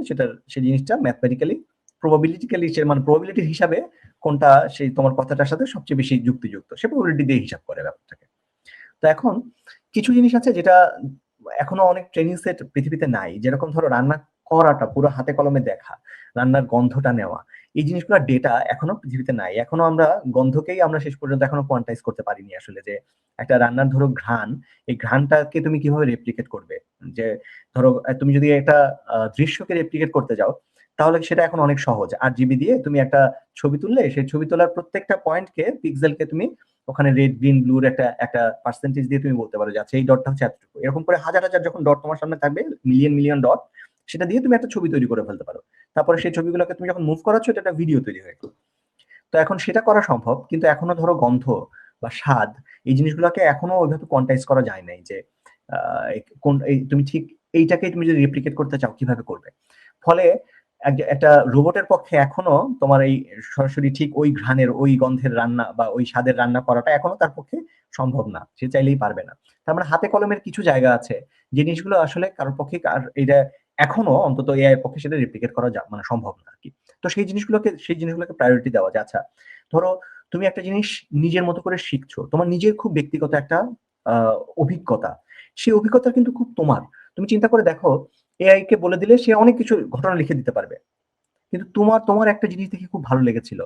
সেই জিনিসটা ম্যাথমেটিক্যালি প্রবাবিলিটিক্যালি সে মানে প্রবাবিলিটির হিসাবে কোনটা সেই তোমার কথাটার সাথে সবচেয়ে বেশি যুক্তিযুক্ত, সে প্রবাবিলিটি দিয়ে হিসাব করে ব্যাপারটাকে। তো এখন কিছু জিনিস আছে যেটা এখনো অনেক ট্রেনিং সেট পৃথিবীতে নাই, যেরকম ধরো রান্না করাটা পুরো হাতে কলমে দেখা, রান্নার গন্ধটা নেওয়া, এই জিনিসগুলো ডেটা এখনো পৃথিবীতে নাই। এখনো আমরা গন্ধকেই আমরা শেষ পর্যন্ত এখনো কোয়ান্টাইজ করতে পারিনি আসলে, যে একটা রান্নার ধরো ঘ্রাণ, এই ঘ্রাণটাকে তুমি কিভাবে রেপ্লিকেট করবে। যে ধরো তুমি যদি একটা দৃশ্যকে রেপ্লিকেট করতে যাও তাহলে সেটা এখন অনেক সহজ, 8 জিবি দিয়ে তুমি একটা ছবি তুললে সেই ছবি তোলার প্রত্যেকটা পয়েন্টকে, পিক্সেলকে তুমি ওখানে রেড গ্রিন ব্লুর একটা একটা পার্সেন্টেজ দিয়ে তুমি বলতে পারো যে আচ্ছা এই ডটটা হচ্ছে এতটুকু। এরকম করে হাজার হাজার যখন ডট তোমার সামনে থাকবে, মিলিয়ন মিলিয়ন ডট, সেটা দিয়ে তুমি একটা ছবি তৈরি করে ফেলতে পারো। তারপরে সেই ছবিগুলোকে তুমি যখন মুভ করাচ্ছ এটা একটা ভিডিও তৈরি হয়ে গেল। তো এখন সেটা করা সম্ভব, কিন্তু এখনো ধরো গন্ধ বা স্বাদ, এই জিনিসগুলোকে এখনো ওইভাবে কোয়ান্টাইজ করা যায় নাই, যে কোন তুমি ঠিক এইটাকে তুমি যদি রেপ্লিকেট করতে চাও কিভাবে করবে। ফলে একটা রোবটের পক্ষে এখনো তোমার এই সরাসরি ঠিক ওই ঘ্রাণের ওই গন্ধের রান্না বা ওই স্বাদের রান্না করাটা এখনো তার পক্ষে সম্ভব না, সে চাইলেই পারবে না। তার মানে হাতে কলমের কিছু জায়গা আছে যে জিনিসগুলো আসলে কারোর পক্ষে এটা এখনো অন্তত এআই এর পক্ষে সেটা রেপ্লিকেট করা মানে সম্ভব না আর কি। তো সেই জিনিসগুলোকে প্রায়োরিটি দেওয়া, যে আচ্ছা ধরো তুমি একটা জিনিস নিজের মতো করে শিখছো, তোমার নিজের খুব ব্যক্তিগত একটা অভিজ্ঞতা, সেই অভিজ্ঞতা কিন্তু খুব তোমার। তুমি চিন্তা করে দেখো, এআই কে বলে দিলে সে অনেক কিছু ঘটনা লিখে দিতে পারবে, কিন্তু তোমার তোমার একটা জিনিস দেখে খুব ভালো লেগেছিল।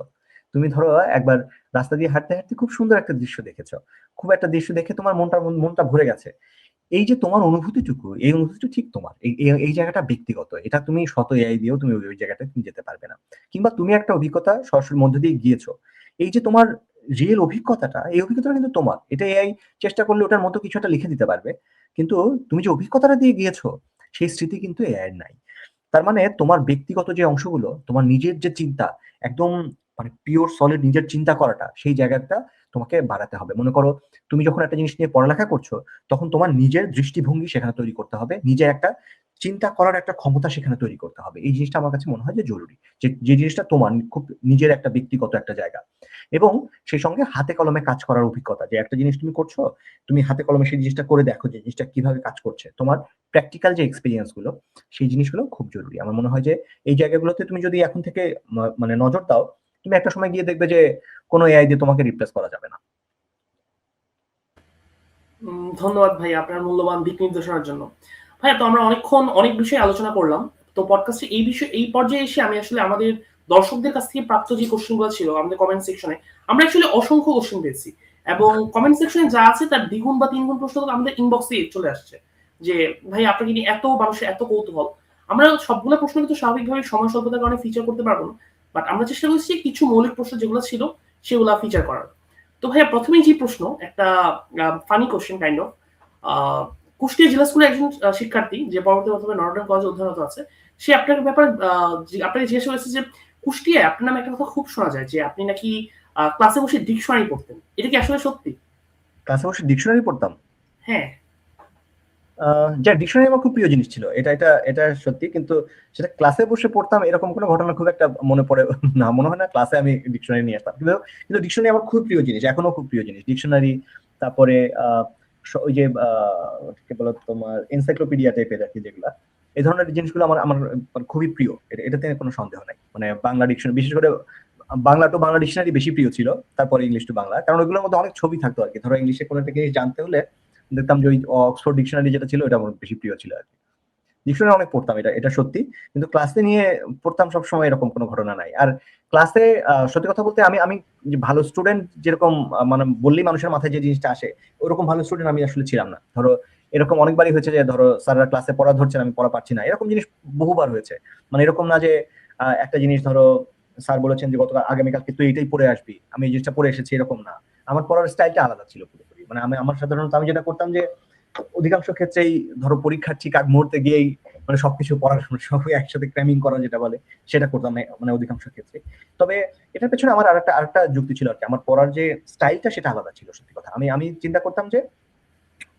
তুমি ধরো একবার রাস্তা দিয়ে হাঁটতে হাঁটতে খুব সুন্দর একটা দৃশ্য দেখেছো, খুব একটা দৃশ্য দেখে তোমার মনটা ভরে গেছে। এই যে তোমার অনুভূতিটুকু, এই অনুভূতিটা ঠিক তোমার, এই জায়গাটা ব্যক্তিগত, এটা তুমি শত এআই দিয়েও তুমি ওই জায়গাটা তুমি যেতে পারবে না। কিংবা তুমি একটা অভিজ্ঞতা সরাসরি মধ্যে দিয়ে গিয়েছো, এই যে তোমার রিয়েল অভিজ্ঞতাটা, এই অভিজ্ঞতাটা কিন্তু তোমার। এটা এআই চেষ্টা করলে ওটার মতো কিছু একটা লিখে দিতে পারবে, কিন্তু তুমি যে অভিজ্ঞতাটা দিয়ে গিয়েছো সেই স্মৃতি কিন্তু এআই এর নাই। তার মানে তোমার ব্যক্তিগত যে অংশগুলো, তোমার নিজের যে চিন্তা, একদম মানে পিওর সলিড নিজের চিন্তা করাটা, সেই জায়গাটা তোমাকে বাড়াতে হবে। মনে করো তুমি যখন একটা জিনিস নিয়ে পড়ালেখা করছো, তখন তোমার নিজের দৃষ্টিভঙ্গি সেখানে তৈরি করতে হবে, নিজের একটা চিন্তা করার একটা ক্ষমতা সেখানে তৈরি করতে হবে। এই জিনিসটা আমার কাছে মনে হয় যে জরুরি, যে যে জিনিসটা তোমার খুব নিজের একটা ব্যক্তিগত একটা জায়গা। এবং সেই সঙ্গে হাতে কলমে কাজ করার অভিজ্ঞতা, যে একটা জিনিস তুমি করছো, তুমি হাতে কলমে সেই জিনিসটা করে দেখো যে জিনিসটা কিভাবে কাজ করছে, তোমার প্র্যাকটিক্যাল যে এক্সপিরিয়েন্স গুলো, সেই জিনিসগুলো খুব জরুরি। আমার মনে হয় যে এই জায়গাগুলোতে তুমি যদি এখন থেকে মানে নজর দাও, তুমি একটা সময় গিয়ে দেখবে যে কোনো এআই দিয়ে তোমাকে রিপ্লেস করা যাবে না। ধন্যবাদ ভাই আপনার মূল্যবান দিক নির্দেশনার জন্য। ভাইয়া, তো আমরা অনেকক্ষণ অনেক বিষয়ে আলোচনা করলাম। তো পডকাস্টে এই পর্যায়ে এসে আমি আসলে আমাদের দর্শকদের কাছ থেকে প্রাপ্ত যে কোশ্চেনগুলো ছিল আমাদের কমেন্ট সেকশনে, আমরা অ্যাকচুয়ালি অসংখ্য কোশ্চেন পেয়েছি এবং কমেন্ট সেকশনে যা আছে তার দ্বিগুণ বা তিনগুণ প্রশ্ন তো আমাদের ইনবক্সে চলে আসছে যে ভাই আপনাকে নিয়ে এত মানুষের এত কৌতূহল। আমরা সবগুলো প্রশ্ন কিন্তু স্বাভাবিকভাবে সময় স্বল্পতার কারণে ফিচার করতে পারবো না, বাট আমরা চেষ্টা করছি কিছু মৌলিক প্রশ্ন যেগুলো ছিল সেগুলো ফিচার করার। তো ভাইয়া, প্রথমেই যে প্রশ্ন, একটা funny question kind of. Kushtia জেলা স্কুলের একজন শিক্ষার্থী যে পরবর্তী প্রথমে নটরডেম কলেজে অধ্যয়নরত আছে, সে আপনার ব্যাপারে আপনাকে জিজ্ঞাসা করেছে যে কুষ্টিয়ায় আপনার নামে একটা কথা খুব শোনা যায় যে আপনি নাকি ক্লাসে বসে ডিকশনারি পড়তেন, এটা কি আসলে সত্যি? ক্লাসে বসে ডিকশনারি পড়তাম? হ্যাঁ। যা ডিকশনারি আমার খুব প্রিয় জিনিস ছিল, এটা সত্যি, কিন্তু সেটা ক্লাসে বসে পড়তাম এরকম কোনো ঘটনা খুব একটা মনে পড়ে না, মনে হয় না ক্লাসে আমি ডিকশনারি নিয়ে আসতাম। কিন্তু ডিকশনারি আমার খুব প্রিয় জিনিস, এখনো খুব প্রিয় জিনিস ডিকশনারি। তারপরে ওই যে কি বলো তোমার এনসাইক্লোপিডিয়া টাইপের আর কি, যেগুলা এই ধরনের জিনিসগুলো আমার আমার খুবই প্রিয়, এটাতে কোনো সন্দেহ নাই। মানে বাংলা ডিকশনারি, বিশেষ করে বাংলা টু বাংলা ডিকশনারি বেশি প্রিয় ছিল, তারপরে ইংলিশ টু বাংলা, কারণ ওইগুলোর মধ্যে অনেক ছবি থাকতো আর কি। ধরো ইংলিশে কোনো একটা জিনিস জানতে হলে দেখতাম যে ওই অক্সফোর্ড ডিকশনারি যেটা ছিল ওটা আমার বেশি প্রিয় ছিল আর কি। ডিকশনারি অনেক পড়তাম, এটা এটা সত্যি, কিন্তু ক্লাসে নিয়ে পড়তাম সবসময় এরকম কোনো ঘটনা নাই। আর ক্লাসে সত্যি কথা বলতে আমি আমি যে ভালো স্টুডেন্ট যেরকম মানে বললেই মানুষের মাথায় যে জিনিসটা আসে ওরকম ভালো স্টুডেন্ট আমি আসলে ছিলাম না। ধরো এরকম অনেকবারই হয়েছে যে ধরো স্যাররা ক্লাসে পড়া ধরছেন, আমি পড়া পারছি না, এরকম জিনিস বহুবার হয়েছে। মানে এরকম না যে একটা জিনিস ধরো স্যার বলেছেন যে গতকাল আগামীকালকে তুই এইটাই পড়ে আসবি, আমি এই জিনিসটা পড়ে এসেছি, এরকম না। আমার পড়ার স্টাইলটা আলাদা ছিল পুরোপুরি। মানে আমার সাধারণত আমি যেটা করতাম যে অধিকাংশ ক্ষেত্রেই ধরো পরীক্ষার ঠিক আগ মুহূর্তে গিয়েই মানে সবকিছু পড়াশোনা সব একসাথে ক্র্যামিং করা যেটা বলে সেটা করতাম না, মানে অধিকাংশ ক্ষেত্রে। তবে এটার পেছনে আমার আরেকটা যুক্তি ছিল আর কি, আমার পড়ার যে স্টাইলটা সেটা আলাদা ছিল। সত্যি কথা, আমি আমি চিন্তা করতাম যে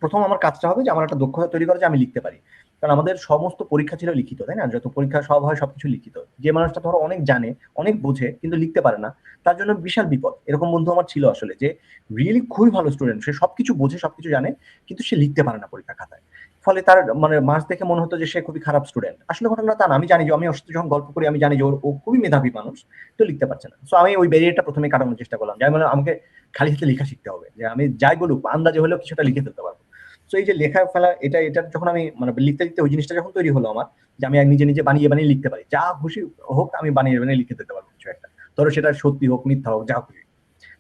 প্রথম আমার কাজটা হবে যে আমার একটা দক্ষতা তৈরি করা, যে আমি লিখতে পারি। কারণ আমাদের সমস্ত পরীক্ষা ছিল লিখিত, তাই না? যত পরীক্ষা সব হয় সবকিছু লিখিত। যে মানুষটা ধরো অনেক জানে, অনেক বোঝে, কিন্তু লিখতে পারে না, তার জন্য বিশাল বিপদ। এরকম বন্ধু আমার ছিল আসলে, যে রিয়েলি খুবই ভালো স্টুডেন্ট, সে সবকিছু বোঝে সবকিছু জানে, কিন্তু সে লিখতে পারে না পরীক্ষা খাতায়। ফলে তার মানে মার্কস দেখে মনে হতো যে সে খুবই খারাপ স্টুডেন্ট। আসলে ঘটনা তা না, আমি জানি যে আমি ওর সাথে যখন গল্প করি আমি জানি যে ও খুবই মেধাবী মানুষ, তো লিখতে পারছে না। সো আমি ওই ব্যারিয়ারটা প্রথমে কাটানোর চেষ্টা করলাম, যাই মানে আমাকে খালি হাতে লেখা শিখতে হবে, যে আমি যাই বলুক আন্দাজে হলেও কিছুটা লিখে ফেলতে পারবো। তো এই যে লেখা ফেলা, এটা যখন আমি মানে লিখতে লিখতে ওই জিনিসটা যখন তৈরি হলো আমার, যে আমি নিজে নিজে বানিয়ে বানিয়ে লিখতে পারি, যা খুশি হোক আমি বানিয়ে বানিয়ে লিখে দিতে পারবো কিছু একটা, ধরো সেটা সত্যি হোক মিথ্যা হোক যা খুশি।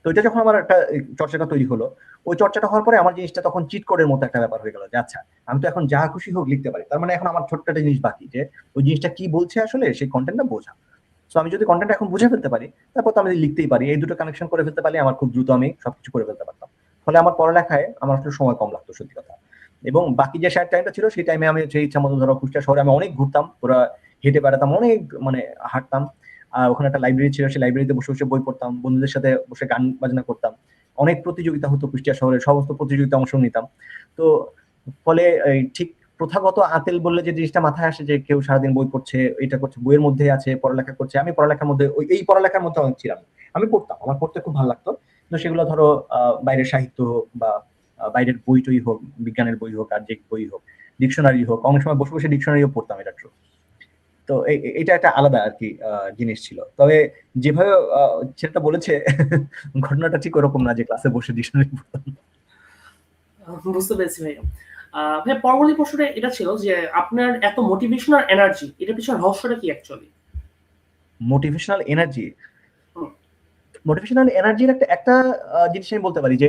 তো এটা যখন আমার একটা চর্চাটা তৈরি হলো, ওই চর্চাটা হওয়ার পরে আমার জিনিসটা তখন চিট কোডের মতো একটা ব্যাপার হয়ে গেল, যে আচ্ছা আমি তো এখন যা খুশি হোক লিখতে পারি, তার মানে এখন আমার ছোট্ট একটা জিনিস বাকি, যে ওই জিনিসটা কি বলছে আসলে সেই কন্টেন্টটা বোঝা। তো আমি যদি কন্টেন্ট এখন বুঝে ফেলতে পারি, তারপর তো আমি লিখতেই পারি, এই দুটো কানেকশন করে ফেলতে পারলে আমার খুব দ্রুত আমি সবকিছু করে ফেলতে পারতাম। ফলে আমার পড়ালেখায় আমার আসলে সময় কম লাগতো সত্যি কথা। এবং বাকি যে শেয়ার টাইমটা ছিল সেই টাইমে আমি সেই ইচ্ছা মতো ধরো কুষ্টিয়া শহরে আমি অনেক ঘুরতাম, পুরো হেঁটে বেড়াতাম, অনেক মানে হাঁটতাম। আর ওখানে একটা লাইব্রেরি ছিল, সেই লাইব্রেরিতে বসে বসে বই পড়তাম, বন্ধুদের সাথে বসে গান বাজনা করতাম। অনেক প্রতিযোগিতা হতো কুষ্টিয়া শহরে, সমস্ত প্রতিযোগিতা অংশ নিতাম। তো ফলে এই ঠিক প্রথাগত আতেল বললে যে জিনিসটা মাথায় আসে, যে কেউ সারাদিন বই পড়ছে, এটা করছে, বইয়ের মধ্যে আছে, পড়ালেখা করছে, আমি পড়ালেখার মধ্যে এই পড়ালেখার মধ্যে অনেক ছিলাম। আমি পড়তাম, আমার পড়তে খুব ভালো লাগতো, কিন্তু সেগুলো ধরো বাইরের সাহিত্য হোক বা বাইরের বই টই হোক, বিজ্ঞানের বই হোক আর যে বই হোক, ডিকশনারি হোক, অনেক সময় বসে বসে ডিকশনারিও পড়তাম, এটা ট্রু। তো এটা একটা আলাদা আর কি জিনিস ছিল। তবে যেভাবে সেটা বলেছে ঘটনাটা ঠিক ওরকম না যে ক্লাসে বসে ডিকশনারি পড়তাম। বুঝতে পেরেছি ভাইয়া। ভাই, পরবর্তী প্রশ্নটা এটা ছিল যে আপনার এত মোটিভেশনাল এনার্জি, এটার পিছনে রহস্যটা কি অ্যাকচুয়ালি? মোটিভেশনাল এনার্জি, মোটিভেশনাল এনার্জির একটা একটা জিনিস আমি বলতে পারি, যে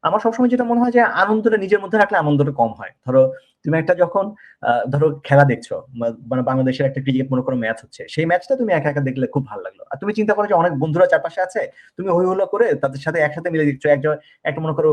আমার সবসময় যেটা মনে হয় যে আনন্দটা নিজের মধ্যে রাখলে আনন্দটা কম হয়। ধরো তুমি একটা যখন ধরো খেলা দেখছো, মানে বাংলাদেশের একটা ক্রিকেট মনে করো ম্যাচ হচ্ছে, সেই ম্যাচটা তুমি একা একা দেখলে খুব ভালো লাগলো, আর তুমি চিন্তা করো যে অনেক বন্ধুরা চারপাশে আছে, তুমি হই হল্লা করে তাদের সাথে একসাথে মিলে দেখছো, একজন একটা মনে করো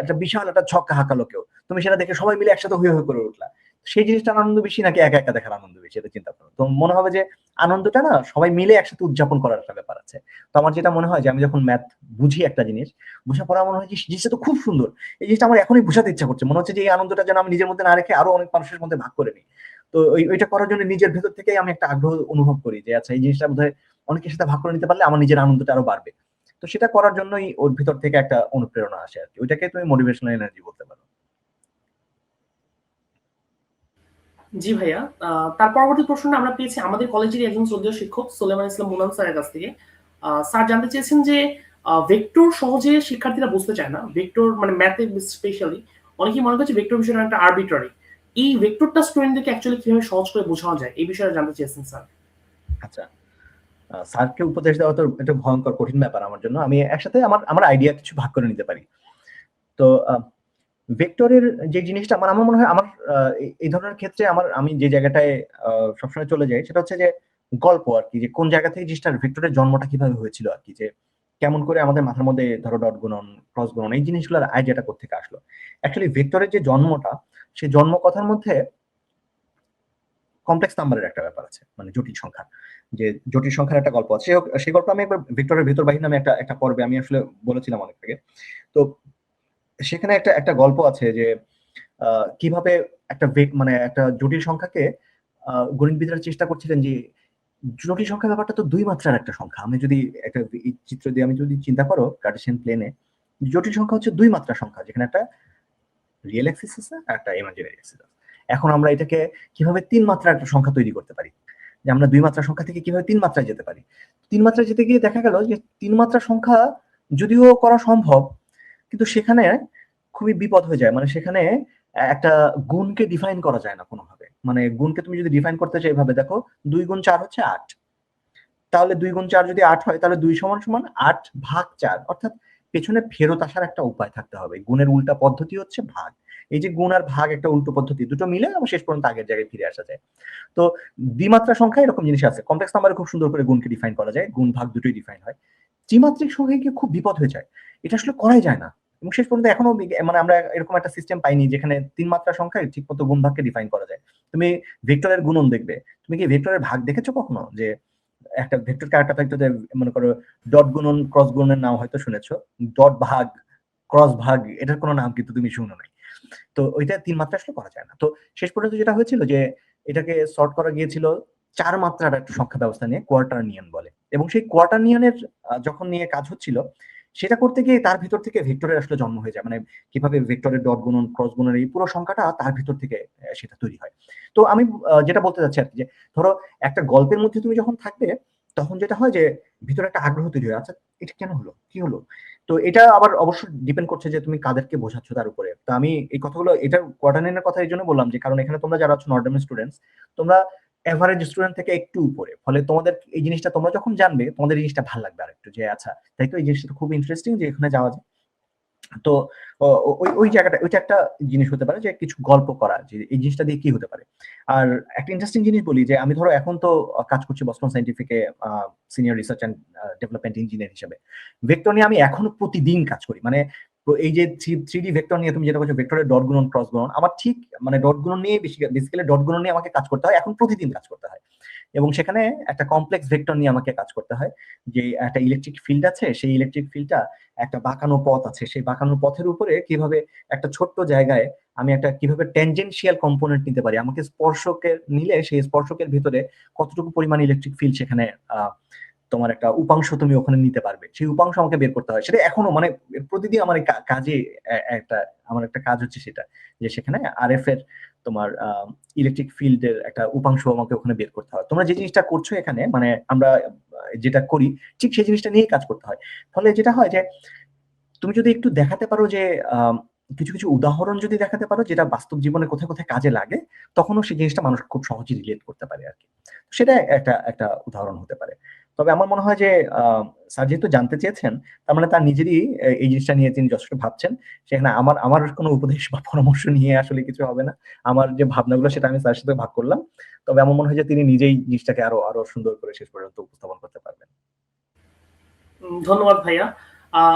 একটা বিশাল একটা ছক্কা হাঁকালো কেউ, তুমি সেটা দেখে সবাই মিলে একসাথে হই হই করে উঠলা। সেই জিনিসটার আনন্দ বেশি নাকি একা একা দেখার আনন্দ বেশি, এটা চিন্তা করো। তো মনে হবে যে আনন্দটা না সবাই মিলে একসাথে উদযাপন করার একটা ব্যাপার আছে। তো আমার যেটা মনে হয় যে আমি যখন ম্যাথ বুঝি একটা জিনিস, বোঝার পর মনে হয় যে জিনিসটা তো খুব সুন্দর, এই জিনিসটা আমার এখনই বোঝাতে ইচ্ছা করছে, মনে হচ্ছে যে এই আনন্দটা যেন আমি নিজের মধ্যে না রেখে আরো অনেক মানুষের মধ্যে ভাগ করে নিই। তো ওইটা করার জন্য নিজের ভেতর থেকেই আমি একটা আগ্রহ অনুভব করি, যে আচ্ছা এই জিনিসটা বোধহয় অনেকের সাথে ভাগ করে নিতে পারলে আমার নিজের আনন্দটা আরো বাড়বে। তো সেটা করার জন্যই ওর ভিতর থেকে একটা অনুপ্রেরণা আসে আর কি, ওইটাকে তুমি মোটিভেশনাল এনার্জি বলতে পারো। জি ভাইয়া। তার পরবর্তী প্রশ্নটা আমরা পেয়েছি আমাদের কলেজের একজন শ্রদ্ধেয় শিক্ষক সোলেমান ইসলাম মুনান স্যারের কাছ থেকে। স্যার জানতে চেয়েছেন যে ভেক্টর সহজে শিক্ষার্থীরা বুঝতে চায় না, ভেক্টর মানে ম্যাথে স্পেশালি অনেকেই মনে করছে ভেক্টর বিষয়টা একটা আরবিট্রারি। এই ভেক্টরটা স্টুডেন্টদেরকে অ্যাকচুয়ালি কিভাবে সহজ করে বোঝানো যায় এই বিষয়ে জানতে চেয়েছেন স্যার। আচ্ছা, স্যারকে উপদেশ দেওয়া তো এটা ভয়ঙ্কর কঠিন ব্যাপার আমার জন্য। আমি একসাথে আমার আমার আইডিয়া কিছু ভাগ করে নিতে পারি। তো ভেক্টরের যে জিনিসটা আমার মনে হয় আমার এই ধরনের ক্ষেত্রে আমি যে জায়গাটায় সবসময় চলে যাই সেটা হচ্ছে যে গল্প আরকি, যে কোন জায়গা থেকে জিনিসটার ভেক্টরের জন্মটা কিভাবে হয়েছিল আরকি। যে কেমন করে আমাদের মাথার মধ্যে ধরো ডট গুণন, ক্রস গুণন এই জিনিসগুলোর আইডিয়াটা কোত্থেকে আসলো। অ্যাকচুয়ালি ভেক্টরের যে জন্মটা, সেই জন্ম কথার মধ্যে কমপ্লেক্স নাম্বারের একটা ব্যাপার আছে, মানে জটিল সংখ্যা। যে জটিল সংখ্যার একটা গল্প আছে। সেই গল্প আমি একবার ভেক্টরের ভেতর বাহির নামে একটা পর্বে আমি আসলে বলেছিলাম অনেক আগে। তো সেখানে একটা একটা গল্প আছে যে কিভাবে মানে একটা জটিল সংখ্যাকে গণিতবিদরা চেষ্টা করছিলেন যে জটিল সংখ্যা ব্যাপারটা তো ২ মাত্রার একটা সংখ্যা। আমি যদি একটা এই চিত্র দিয়ে আমি যদি চিন্তা করো কার্টেসিয়ান প্লেনে, জটিল সংখ্যা হচ্ছে ২ মাত্রার সংখ্যা, যেখানে একটা রিয়েল অ্যাক্সিস আছে আর একটা ইমাজিনারি অ্যাক্সিস আছে। এখন আমরা এটাকে কিভাবে ৩ মাত্রার একটা সংখ্যা তৈরি করতে পারি? যে আমরা ২ মাত্রার সংখ্যা থেকে কিভাবে ৩ মাত্রায় যেতে পারি? ৩ মাত্রায় যেতে গিয়ে দেখা গেল যে ৩ মাত্রার সংখ্যা যদিও করা সম্ভব, কিন্তু সেখানে খুবই বিপদ হয়ে যায়। মানে সেখানে একটা গুণকে ডিফাইন করা যায় না কোনোভাবে। মানে গুণকে তুমি যদি ডিফাইন করতে চাও এভাবে দেখো, ২ গুণ ৪ হচ্ছে ৮। তাহলে ২ গুণ ৪ যদি ৮ হয় তাহলে ২ সমান সমান ৮ ভাগ ৪। অর্থাৎ পেছনে ফেরত আসার একটা উপায় থাকতে হবে। গুণের উল্টা পদ্ধতি হচ্ছে ভাগ। এই যে গুণ আর ভাগ একটা উল্টো পদ্ধতি, দুটো মিলে আবার শেষ পর্যন্ত আগের জায়গায় ফিরে আসা যায়। তো দ্বিমাত্রা সংখ্যায় এরকম জিনিস আছে। কমপ্লেক্স নাম্বারে খুব সুন্দর করে গুণকে ডিফাইন করা যায়। গুণ ভাগ দুটোই ডিফাইন হয়। ত্রিমাত্রিক সংখ্যায় গিয়ে খুব বিপদ হয়ে যায়। এটা আসলে করাই যায় না। এবং শেষ পর্যন্ত এখনো মানে আমরা এরকম একটা সিস্টেম পাইনি যেখানে ৩ মাত্রা সংখ্যায় ঠিকমতো গুণ ভাগকে ডিফাইন করা যায়। তুমি ভেক্টরের গুণন দেখবে। তুমি কি ভেক্টরের ভাগ দেখেছো কখনো? যে একটা ভেক্টরকে আরেকটা ভেক্টরে মনে করো ডট গুণন, ক্রস গুণনের নাম হয়তো শুনেছো। ডট ভাগ, ক্রস ভাগ এটার কোনো নাম কিন্তু তুমি শুনো নাই। তো ওইটা ৩ মাত্রা আসলে করা যায় না। তো শেষ পর্যন্ত যেটা হয়েছিল যে এটাকে সর্ট করা গিয়েছিল ৪ মাত্রার একটা সংখ্যা ব্যবস্থা নিয়ে, কোয়ার্টারনিয়ান বলে। এবং সেই কোয়ার্টারনিয়ানের যখন নিয়ে কাজ হচ্ছিল, সেটা করতে গিয়ে তার ভিতর থেকে ভেক্টরের আসলে জন্ম হয়ে যায়। মানে কিভাবে ভেক্টরের ডট গুণন, ক্রস গুণনের এই পুরো সংখ্যাটা তার ভিতর থেকে সেটা তৈরি হয়। তো আমি যেটা বলতে চাচ্ছি আরকি, যে ধরো একটা গল্পের মধ্যে তুমি যখন থাকবে, তখন যেটা হয় যে ভিতরে একটা আগ্রহ তৈরি হয়। আচ্ছা, এটা কেন হলো? কি হলো? তো এটা আবার অবশ্যই ডিপেন্ড করছে যে তুমি কাদেরকে বোঝাচ্ছ তার উপরে। তো আমি এই কথাগুলো এটা কোয়ার্টারনাইনের কথা এইজন্য বললাম যে কারণ এখানে তোমরা যারা আছো নর্ডার্ন স্টুডেন্টস, তোমরা এভারেজ স্টুডেন্ট থেকে একটু উপরে। ফলে তোমাদের এই জিনিসটা তোমরা যখন জানবে, তোমাদের এই জিনিসটা ভাল লাগবে আরেকটু, যে আচ্ছা, তাই তো এই জিনিসটা তো খুব ইন্টারেস্টিং যে এখানে যাওয়া যায়। তো ওই জায়গাটা ওইটা একটা জিনিস হতে পারে যে কিছু গল্প করা, যে এই জিনিসটা দিয়ে কি হতে পারে। আর একটা ইন্টারেস্টিং জিনিস বলি, যে আমি ধরো এখন তো কাজ করছি বস্টন সায়েন্টিফিকে senior research and development engineer হিসেবে। ভেক্টর নিয়ে আমি এখনো প্রতিদিন কাজ করি। মানে এই যে 3D ভেক্টর নিয়ে তুমি যেটা বলছো, ভেক্টরের ডট গুণন, ক্রস গুণন, আমার ঠিক মানে ডট গুণন নিয়ে বেসিক্যালি ডট গুণন নিয়ে আমাকে কাজ করতে হয়, এখন প্রতিদিন কাজ করতে হয়। এবং সেখানে একটা কমপ্লেক্স ভেক্টর নিয়ে আমাকে কাজ করতে হয়। যে একটা ইলেকট্রিক ফিল্ড আছে, সেই ইলেকট্রিক ফিল্ডটা একটা বাঁকানো পথ আছে, সেই বাঁকানো পথের উপরে কিভাবে একটা ছোট্ট জায়গায় আমি একটা কিভাবে ট্যানজেনশিয়াল কম্পোনেন্ট নিতে পারি, আমাকে স্পর্শকের নিলে সেই স্পর্শকের ভিতরে কতটুকু পরিমাণ ইলেকট্রিক ফিল্ড সেখানে তোমার একটা উপাংশ তুমি ওখানে নিতে পারবে, সেই উপাংশ আমাকে বের করতে হয়। সেটা এখনো মানে প্রতিদিন আমার এই কাজে একটা আমার একটা কাজ হচ্ছে সেটা, যে সেখানে আরএফ এর তোমার ইলেকট্রিক ফিল্ডের একটা উপাংশ আমাকে ওখানে বের করতে হয়। তোমরা যে জিনিসটা করছো এখানে, মানে আমরা যেটা করি ঠিক সেই জিনিসটা নিয়েই কাজ করতে হয়। ফলে যেটা হয় যে তুমি যদি একটু দেখাতে পারো যে কিছু কিছু উদাহরণ যদি দেখাতে পারো যেটা বাস্তব জীবনে কোথায় কোথায় কাজে লাগে, তখনও সেই জিনিসটা মানুষ খুব সহজেই রিলেট করতে পারে আর কি। সেটা একটা একটা উদাহরণ হতে পারে। তবে আমার মনে হয় যে স্যার যেহেতু জানতে চেয়েছেন, তার মানে তার নিজেরই এই জিনিসটা নিয়ে তিনি যথেষ্ট ভাবছেন। সেখানে আমার আমার কোনো উপদেশ বা পরামর্শ নিয়ে আসলে কিছু হবে না। আমার যে ভাবনাগুলো সেটা আমি স্যারের সাথে ভাগ করলাম। তবে আমার মনে হয় যে তিনি নিজেই জিনিসটাকে আরো আরো সুন্দর করে শেষ পর্যন্ত উপস্থাপন করতে পারবেন। ধন্যবাদ ভাইয়া।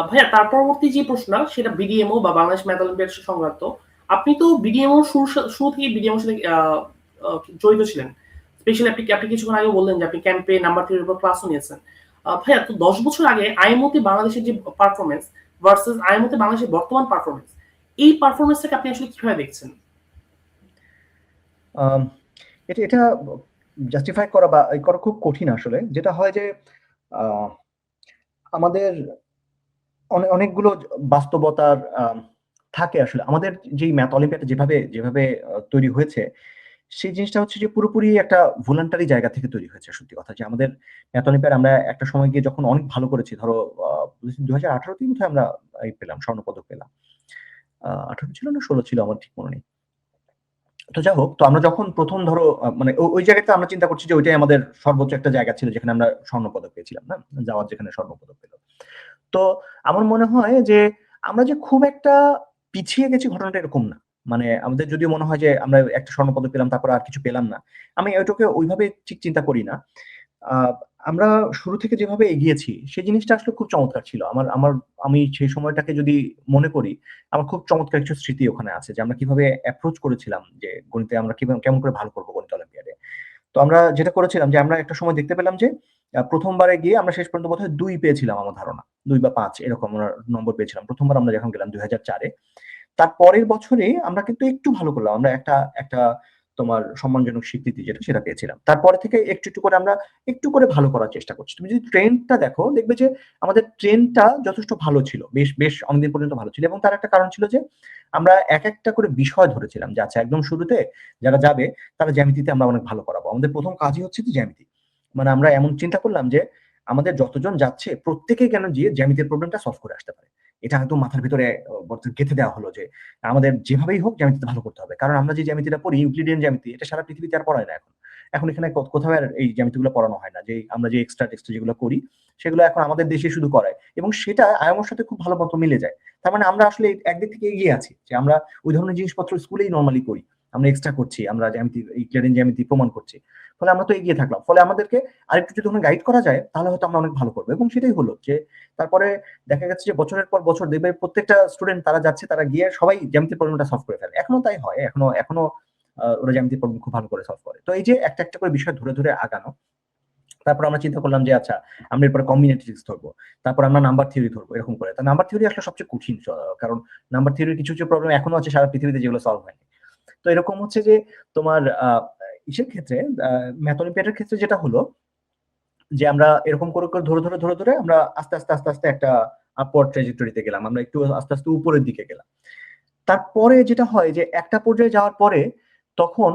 ভাইয়া তার পরবর্তী যে প্রশ্ন সেটা বিডিএমও বা বাংলাদেশ ম্যাথ অলিম্পিয়াড সংক্রান্ত। আপনি তো বিডিএমও শুরু থেকে বিডিএমওর সাথে জড়িত ছিলেন। স্পেশালি আপনি কিছুক্ষণ আগে বললেন যে আপনি ক্যাম্পে নাম্বার থ্রির উপর ক্লাসও নিয়েছেন। ভাইয়া তো 10 বছর আগে আইএমওতে বাংলাদেশের যে পারফরমেন্স ভার্সেস আইএমওতে বাংলাদেশের বর্তমান পারফরমেন্স, এই পারফরমেন্সটাকে আপনি আসলে কিভাবে দেখছেন? আম এটা এটা জাস্টিফাই করা বা করা খুব কঠিন আসলে। যেটা হয় যে আ আমাদের অনেকগুলো বাস্তবতার থাকে আসলে। আমাদের যেই ম্যাথ অলিম্পিয়াডটা যেভাবে যেভাবে তৈরি হয়েছে, সেই জিনিসটা হচ্ছে যে পুরোপুরি একটা ভলান্টারি জায়গা থেকে তৈরি হয়েছে সত্যি কথা। যে আমাদের ম্যাথ অলিম্পিয়াড আমরা একটা সময় গিয়ে যখন অনেক ভালো করেছি, ধরো আ ২০১৮ তেই বোধহয় আমরা পেলাম, স্বর্ণপদক পেলাম। ১৮ ছিল না ১৬ ছিল আমার ঠিক মনে নেই। তো যাই হোক, তো আমরা যখন প্রথম ধরো মানে ওই জায়গাতে আমরা চিন্তা করছি যে ওইটাই আমাদের সর্বোচ্চ একটা জায়গা ছিল যেখানে আমরা স্বর্ণপদক পেয়েছিলাম না, যাওয়ার যেখানে স্বর্ণপদক পেল। তো আমার মনে হয় যে আমরা যে খুব একটা পিছিয়ে গেছি ঘটনাটা এরকম না। মানে আমাদের যদিও মনে হয় যে আমরা একটা স্বর্ণপদক পেলাম তারপর আর কিছু পেলাম না, আমি ওইটাকে ওইভাবে ঠিক চিন্তা করি না। আহ, আমরা শুরু থেকে যেভাবে এগিয়েছি সেই জিনিসটা আসলে খুব চমৎকার ছিল। আমার আমার আমি সেই সময়টাকে যদি মনে করি, আমার খুব চমৎকার কিছু স্মৃতি ওখানে আছে যে আমরা কিভাবে অ্যাপ্রোচ করেছিলাম যে গণিতে আমরা কিভাবে কেমন করে ভালো করবো গণিত অলিম্পিয়াডে। তো আমরা যেটা করেছিলাম যে আমরা একটা সময় দেখতে পেলাম যে প্রথমবারে গিয়ে আমরা শেষ পর্যন্ত বোধহয় ২ পেয়েছিলাম আমার ধারণা। ২ বা ৫ এরকম আমরা নম্বর পেয়েছিলাম। প্রথমবার আমরা যখন গেলাম ২০০৪ এ। তার পরের বছরে আমরা কিন্তু একটু ভালো করলাম। আমরা একটা একটা তোমার সম্মানজনক স্বীকৃতি যেটা সেটা পেয়েছিলাম। তারপরে থেকে একটু, একটু করে আমরা একটু করে ভালো করার চেষ্টা করছি। তুমি যদি ট্রেন্ডটা দেখো দেখবে যে আমাদের ট্রেন্ডটা যথেষ্ট ভালো ছিল। বেশ, বেশ অনেকদিন পর্যন্ত ভালো ছিল এবং তার একটা কারণ ছিল যে আমরা একটা করে বিষয় ধরেছিলাম যে আচ্ছা একদম শুরুতে যারা যাবে তারা জ্যামিতিতে আমরা অনেক ভালো করাবো। আমাদের ১ম কাজই হচ্ছে কি জ্যামিতি। মানে আমরা এমন চিন্তা করলাম যে আমাদের যতজন যাচ্ছে প্রত্যেকেই যেন গিয়ে জ্যামিতির প্রবলেমটা সলভ করে আসতে পারে। এটা একদম মাথার ভিতরে গেঁথে দেওয়া হলো যে আমাদের যেভাবেই হোক জ্যামিতিতে ভালো করতে হবে। কারণ আমরা যে জ্যামিতিটা পড়ি ইউক্লিডিয়ান জ্যামিতি, এটা সারা পৃথিবীতে আর পড়ায় না এখন। এখন এখানে কোথাও আর এই জ্যামিতিগুলো পড়ানো হয় না। যে আমরা যে এক্সট্রা টেক্সট যেগুলো করি সেগুলো এখন আমাদের দেশে শুধু করায় এবং সেটা আয়ামর সাথে খুব ভালো মতো মিলে যায়। তার মানে আমরা আসলে একদিক থেকে এগিয়ে আছি যে আমরা ওই ধরনের জিনিসপত্র স্কুলেই নরমালি করি। আমরা এক্সট্রা করছি, আমরা জ্যামিতি ইউক্লিডিয়ান জ্যামিতি প্রমাণ করছি। ফলে আমরা তো এগিয়ে থাকলাম। ফলে আমাদেরকে আরেকটু যদি ওখানে গাইড করা যায় তাহলে হয়তো আমরা অনেক ভালো করবো এবং সেটাই হলো যে তারপরে দেখা গেছে যে বছরের পর বছর দেখবে প্রত্যেকটা স্টুডেন্ট তারা যাচ্ছে, তারা গিয়ে সবাই জ্যামিতির প্রবলেমটা সলভ করে ফেলে। এখনো তাই হয়, এখনো এখনো ওরা জ্যামিতির প্রবলেম খুব ভালো করে সলভ করে। তো এই যে একটা একটা করে বিষয় ধরে ধরে আগানো, তারপর আমরা চিন্তা করলাম যে আচ্ছা আমরা এরপরে কম্বিনেটরিক্স ধরবো, তারপর আমরা নাম্বার থিওরি ধরবো, এরকম করে। তা নাম্বার থিওরি আসলে সবচেয়ে কঠিন, কারণ নাম্বার থিওরির কিছু কিছু প্রবলেম এখনো আছে সারা পৃথিবীতে যেগুলো সলভ হয়নি। তো এরকম হচ্ছে যে তোমার ইসের ক্ষেত্রে ম্যাথ অলিম্পিয়াডের ক্ষেত্রে যেটা হলো যে আমরা এরকম করে করে ধরে আমরা আস্তে আস্তে একটা আপওয়ার্ড ট্র্যাজেক্টরিতে গেলাম, আমরা একটু আস্তে আস্তে উপরের দিকে গেলাম। তারপরে যেটা হয় যে একটা পর্যায়ে যাওয়ার পরে তখন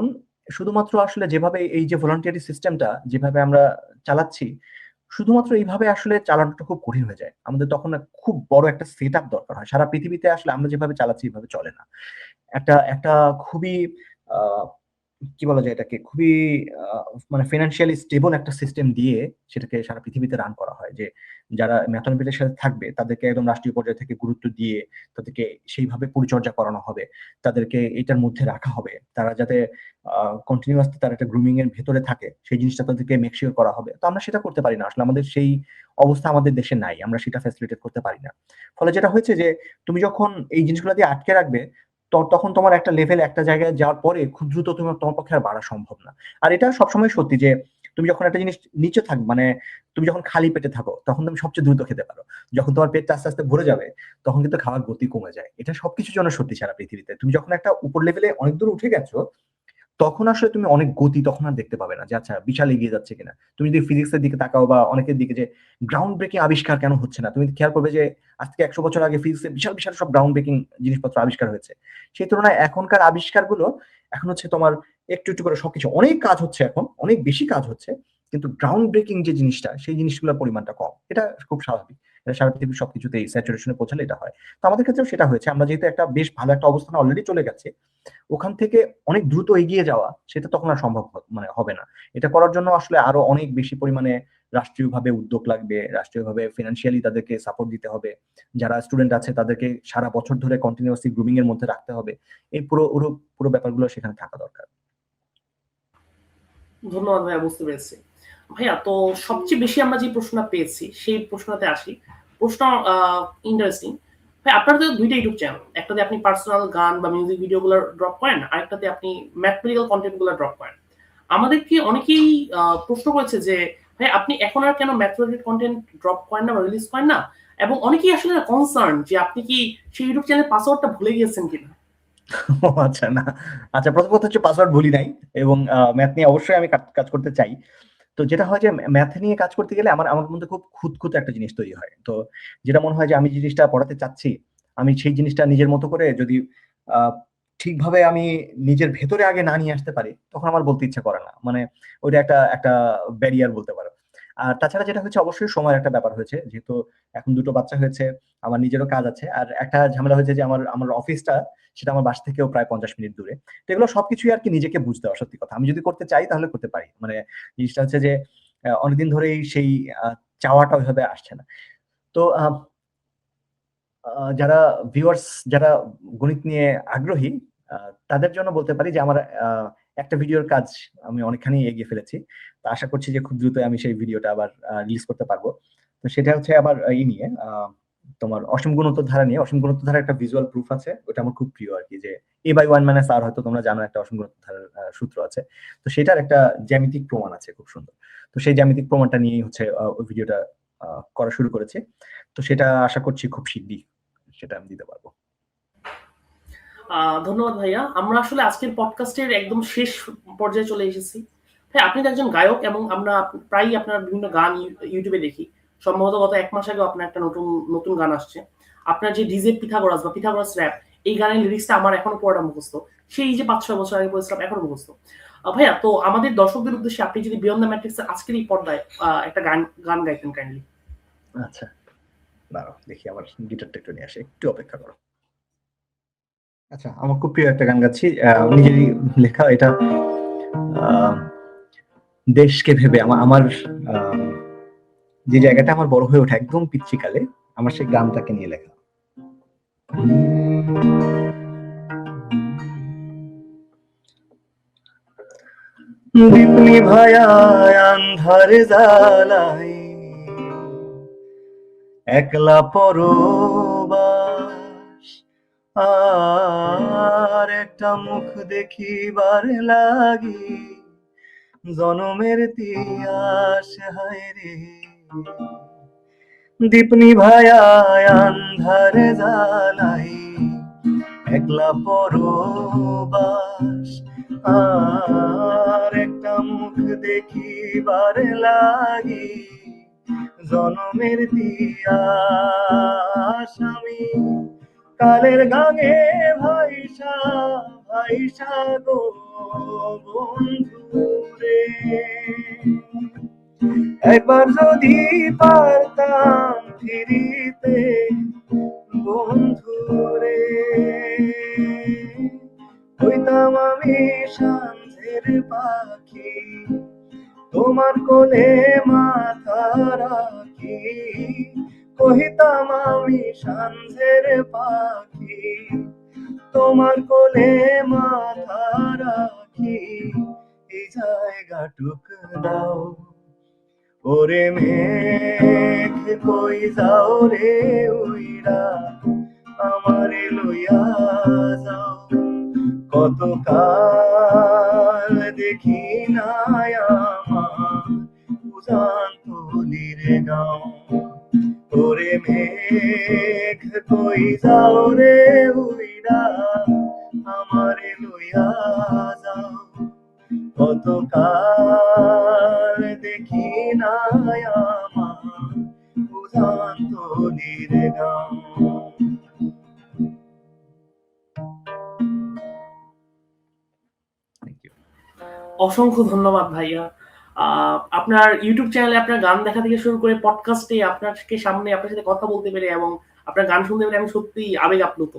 শুধুমাত্র আসলে যেভাবে এই যে ভলান্টিয়ারি সিস্টেমটা যেভাবে আমরা চালাচ্ছি, শুধুমাত্র এইভাবে আসলে চালানোটা খুব কঠিন হয়ে যায়। আমাদের তখন খুব বড় একটা সেট আপ দরকার হয়। সারা পৃথিবীতে আসলে আমরা যেভাবে চালাচ্ছি এভাবে চলে না। একটা একটা খুবই আহ কি বলা যায় এটাকে, খুবই মানে ফিনান্সিয়ালি স্টেবল একটা সিস্টেম দিয়ে সেটাকে সারা পৃথিবীতে রান করা হয়। যে যারা ম্যাথমেটিক্সের সাথে থাকবে তাদেরকে একদম রাষ্ট্রীয় পর্যায় থেকে গুরুত্ব দিয়ে তাদেরকে সেইভাবে পরিচর্যা করানো হবে, তাদেরকে এটার মধ্যে রাখা হবে, তারা যাতে কন্টিনিউয়াসলি তারা একটা গ্রুমিং এর ভেতরে থাকে সেই জিনিসটা তাদেরকে মেক শিওর করা হবে। তো আমরা সেটা করতে পারি না আসলে, আমাদের সেই অবস্থা আমাদের দেশে নাই, আমরা সেটা ফ্যাসিলিটেট করতে পারি না। ফলে যেটা হয়েছে যে তুমি যখন এই জিনিসগুলো দিয়ে আটকে রাখবে তখন তোমার একটা লেভেল একটা জায়গায় যাওয়ার পরে খুব দ্রুত তোমার পক্ষে আর বাড়া সম্ভব না। আর এটা সবসময় সত্যি যে তুমি যখন একটা জিনিস নিচে থাকবে, মানে তুমি যখন খালি পেটে থাকো তখন তুমি সবচেয়ে দ্রুত খেতে পারো। যখন তোমার পেটটা আস্তে আস্তে ভরে যাবে তখন কিন্তু খাওয়ার গতি কমে যায়। এটা সবকিছুর জন্য সত্যি সারা পৃথিবীতে। তুমি যখন একটা উপর লেভেলে অনেক দূর উঠে গেছো তখন আসলে তুমি অনেক গতি তখন আর দেখতে পাবে না যে আচ্ছা বিশাল এগিয়ে যাচ্ছে কিনা। তুমি যদি ফিজিক্সের দিকে তাকাও বা অনেকের দিকে যে গ্রাউন্ড ব্রেকিং আবিষ্কার কেন হচ্ছে না, তুমি খেয়াল করবে যে আজ থেকে ১০০ বছর আগে ফিজিক্সে বিশাল বিশাল সব গ্রাউন্ড ব্রেকিং জিনিসপত্র আবিষ্কার হয়েছে। সেই তুলনায় এখনকার আবিষ্কারগুলো এখন হচ্ছে তোমার একটু একটু করে সবকিছু অনেক কাজ হচ্ছে, এখন অনেক বেশি কাজ হচ্ছে, কিন্তু গ্রাউন্ড ব্রেকিং যে জিনিসটা সেই জিনিসগুলোর পরিমাণটা কম। এটা খুব স্বাভাবিক। এটা সারা পৃথিবীর সবকিছুতেই স্যাচুরেশনে পৌঁছালে এটা হয়। তো আমাদের ক্ষেত্রেও সেটা হয়েছে। আমরা যেহেতু একটা বেশ ভালো একটা অবস্থানে অলরেডি চলে গেছে, ওখান থেকে অনেক দ্রুত এগিয়ে যাওয়া সেটা তখন আর সম্ভব মানে হবে না। এটা করার জন্য আসলে আরো অনেক বেশি পরিমাণে রাষ্ট্রীয়ভাবে উদ্যোগ লাগবে, রাষ্ট্রীয়ভাবে ফিনান্সিয়ালি তাদেরকে সাপোর্ট দিতে হবে। যারা স্টুডেন্ট আছে তাদেরকে সারা বছর ধরে কন্টিনিউয়াসলি গ্রুমিং এর মধ্যে রাখতে হবে। এই পুরো ব্যাপারগুলো সেখানে থাকা দরকার। ধন্যবাদ ভাইয়া, বুঝতে পেরেছি। ভাইয়া, তো সবচেয়ে বেশি আমরা যে প্রশ্নটা পেয়েছি সেই প্রশ্নতে আসি। প্রশ্ন ইন্টারেস্টিং। ভাই, আপনার তো দুইটা ইউটিউব চ্যানেল, একটাতে আপনি পার্সোনাল গান বা মিউজিক ভিডিও গুলো ড্রপ করেন, আরেকটাতে আপনি ম্যাথমেটিক্যাল কন্টেন্ট গুলো ড্রপ করেন। আমাদেরকে অনেকেই প্রশ্ন করেছে যে ভাই আপনি এখন আর কেন ম্যাথমেটিক্যাল কন্টেন্ট ড্রপ করেন না বা রিলিজ করেন না, এবং অনেকেই আসলে কনসার্ন যে আপনি কি সেই ইউটিউব চ্যানেল পাসওয়ার্ডটা ভুলে গিয়েছেন কিনা। ও আচ্ছা, না। আচ্ছা, প্রথম কথা হচ্ছে পাসওয়ার্ড ভুলি নাই এবং ম্যাথ নিয়ে অবশ্যই আমি কাজ করতে চাই। তো যেটা হয় যে ম্যাথ নিয়ে কাজ করতে গেলে আমার আমার মধ্যে খুব খুঁতখুঁত একটা জিনিস তৈরি হয়। তো যেটা মনে হয় যে আমি যে জিনিসটা পড়াতে চাচ্ছি, আমি সেই জিনিসটা নিজের মতো করে যদি আহ ঠিকভাবে আমি নিজের ভেতরে আগে না নিয়ে আসতে পারি তখন আমার বলতে ইচ্ছা করে না। মানে ওইটা একটা একটা ব্যারিয়ার বলতে পারো। আর তাছাড়া যেটা হচ্ছে অবশ্যই সময়ের একটা ব্যাপার হয়েছে, যেহেতু এখন দুটো বাচ্চা হয়েছে, আমার নিজেরও কাজ আছে, আর একটা ঝামেলা হয়েছে যে আমার আমার অফিসটা সেটা আমার বাসা থেকেও প্রায় 50 মিনিট দূরে। তো এগুলো সবকিছুই আর কি নিজেকে বুঝতে হয়, সত্যি কথা। আমি যদি করতে চাই তাহলে করতে পারি, মানে জিনিসটা হচ্ছে যে অনেকদিন ধরেই সেই চাওয়াটা ওইভাবে আসছে না। তো যারা ভিউয়ার্স, যারা গণিত নিয়ে আগ্রহী, তাদের জন্য বলতে পারি যে আমার একটা ভিডিওর কাজ আমি অনেকখানি এগিয়ে ফেলেছি। তো আশা করছি যে খুব দ্রুতই আমি সেই ভিডিওটা আবার রিলিজ করতে পারবো। তো সেটা হচ্ছে আবার নিয়ে তোমার অসীম গুণোত্তর ধারা নিয়ে। অসীম গুণোত্তর ধারার একটা ভিজুয়াল প্রুফ আছে, ওটা আমার খুব প্রিয় আর কি, যে a/1 - r, হয়তো তোমরা জানো একটা অসীম গুণোত্তর ধারার সূত্র আছে। তো সেটার একটা জ্যামিতিক প্রমাণ আছে খুব সুন্দর। তো সেই জ্যামিতিক প্রমাণটা নিয়েই হচ্ছে ওই ভিডিওটা করা শুরু করেছে। তো সেটা আশা করছি খুব শিগগিরই সেটা আমি দিতে পারবো। ধন্যবাদ ভাইয়া। আমরা আসলে আজকের পডকাস্টের একদম শেষ পর্যায়ে চলে এসেছি। ভাই, আপনি তো একজন গায়ক এবং আমরা প্রায়ই আপনার বিভিন্ন গান ইউটিউবে দেখি। সম্ভবত গত 1 মাস আগেও আপনার একটা নতুন নতুন গান আসছে। আপনার যে ডিজে পিথাগোরাস বা পিথাগোরাস র‍্যাপ, এই গানের লিরিক্সটা আমার এখনো পুরোটা মুখস্থ। সেই যে 5-6 বছর আগে পড়েছিলাম, এখনো মুখস্থ। ভাইয়া, তো আমাদের দর্শকদের উদ্দেশ্যে আপনি যদি বিয়ন্ড দ্য ম্যাট্রিক্স আজকের এই পর্দায় একটা গান গান গাইতেন কাইন্ডলি। আচ্ছা, দাঁড়াও দেখি আমার গিটারটা একটু নিয়ে আসি, একটু অপেক্ষা করো। আচ্ছা, আমার খুব প্রিয় একটা গান গাচ্ছি, নিজেরই লেখা এটা। দেশকে ভেবে আমার আমার যে জায়গাটা আমার বড় হয়ে ওঠে একদম পিচ্চিকালে, আমার সেই গ্রামটাকে নিয়ে লেখা। দীপ নিভায়ায় আন্ধার জ্বালায়, একলা পরবাস, আর একটা মুখ দেখিবার লাগি, জনমের তিয়াস হায় রে। দীপ নিভায়ায় আন্ধার জ্বালাই, একলা পরবাস, আর একটা মুখ দেখিবার লাগি, জনমের তিয়াস আমি কালের গানে ভাইসা ভাইসা গো বন্ধু রে। একবার যদি পারতাম ফিরিতে বন্ধু রে, হইতাম আমি সাঁঝের পাখি, তোমার কোলে মাথা রাখি, কহিতাম আমি সাঁঝের পাখি, তোমার কোলে মাথা রাখি, এই জায়গাটুক দাও। ওরে মেঘ কই যাও রে উইরা, আমারে লইয়া যাও, কতকাল দেখি নাই আমার উজান তলির গাঁও। ওরে মেঘ কই যাও রে উইরা, আমারে লইয়া যাও, কতকাল দেখি নাই আমার উজান তলির গাঁও। অসংখ্য ধন্যবাদ ভাইয়া। আপনার ইউটিউব চ্যানেলে আপনার গান দেখা থেকে শুরু করে পডকাস্টে আপনাকে সামনে আপনার সাথে কথা বলতে পেরে এবং আপনার গান শুনতে পেরে আমি সত্যিই আবেগ আপ্লুত।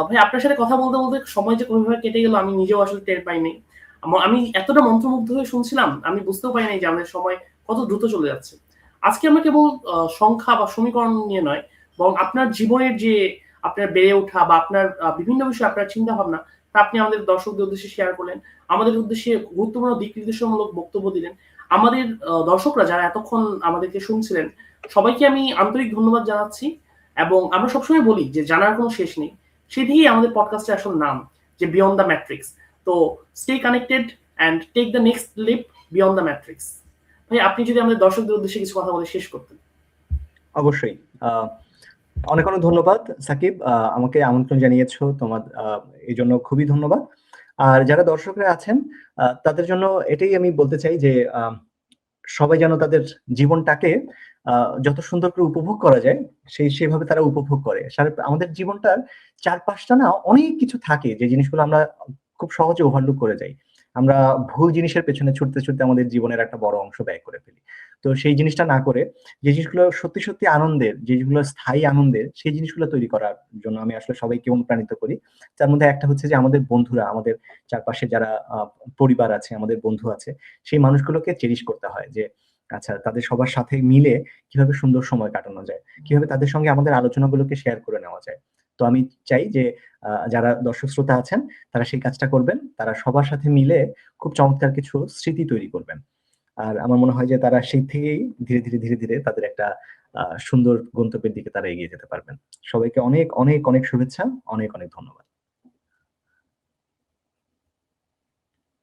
ভাই, আপনার সাথে কথা বলতে বলতে সময় যে কোনোভাবে কেটে গেল আমি নিজেও আসলে টের পাইনি। আমি এতটা মন্ত্রমুগ্ধ হয়ে শুনছিলাম, আমি বুঝতেও পারি নাই যে আমাদের সময় কত দ্রুত চলে যাচ্ছে। আজকে আমরা কেবল সংখ্যা বা সমীকরণ নিয়ে নয়, বরং আপনার জীবনের যে আপনার বেড়ে ওঠা বা আপনার বিভিন্ন বিষয়ে আপনার চিন্তা ভাবনা, তা আপনি আমাদের দর্শকদের উদ্দেশ্যে শেয়ার করলেন। আমাদের উদ্দেশ্যে গুরুত্বপূর্ণ দিক নির্দেশনামূলক বক্তব্য দিলেন। আমাদের দর্শকরা যারা এতক্ষণ আমাদেরকে শুনছিলেন, সবাইকে আমি আন্তরিক ধন্যবাদ জানাচ্ছি। এবং আমরা সবসময় বলি যে জানার কোনো শেষ নেই, সেদিকেই আমাদের পডকাস্টের আসল নাম, যে বিয়ন্ড দ্য ম্যাট্রিক্স। তো stay connected and take the next leap beyond the matrix. ভাই, আপনি যদি আমাদের দর্শকদের উদ্দেশ্যে কিছু কথা বলে শেষ করতেন। অবশ্যই। অনেক অনেক ধন্যবাদ সাকিব, আমাকে আমন্ত্রণ জানিয়েছো, তোমার এই জন্য খুবই ধন্যবাদ। আর যারা দর্শকরা আছেন তাদের জন্য এটাই আমি বলতে চাই যে সবাই যেন তাদের জীবনটাকে যত সুন্দর করে উপভোগ করা যায় সেভাবে তারা উপভোগ করে। আমাদের জীবনটার চারপাশটা না অনেক কিছু থাকে যে জিনিসগুলো আমরা খুব সহজে ওভারলুক করে যাই। আমরা ভুল জিনিসের পেছনে ছুটতে ছুটতে আমাদের জীবনের একটা বড় অংশ ব্যয় করে ফেলি। তো সেই জিনিসটা না করে যে জিনিসগুলো সত্যি সত্যি আনন্দের, যে জিনিসগুলো স্থায়ী আনন্দের, সেই জিনিসগুলো তৈরি করার জন্য আমি আসলে সবাইকে অনুপ্রাণিত করি। তার মধ্যে একটা হচ্ছে যে আমাদের বন্ধুরা, আমাদের চারপাশে যারা পরিবার আছে, আমাদের বন্ধু আছে, সেই মানুষগুলোকে চেরিশ করতে হয় যে আচ্ছা তাদের সবার সাথে মিলে কিভাবে সুন্দর সময় কাটানো যায়, কিভাবে তাদের সঙ্গে আমাদের আলোচনাগুলোকে শেয়ার করে নেওয়া যায়। তো আমি চাই যে যারা দর্শক শ্রোতা আছেন তারা সেই কাজটা করবেন, তারা সবার সাথে মিলে খুব চমৎকার কিছু স্মৃতি তৈরি করবেন। আর আমার মনে হয় যে তারা সেই থেকেই ধীরে ধীরে তাদের একটা সুন্দর গন্তব্যের দিকে তারা এগিয়ে যেতে পারবেন। সবাইকে অনেক অনেক অনেক শুভেচ্ছা, অনেক অনেক ধন্যবাদ।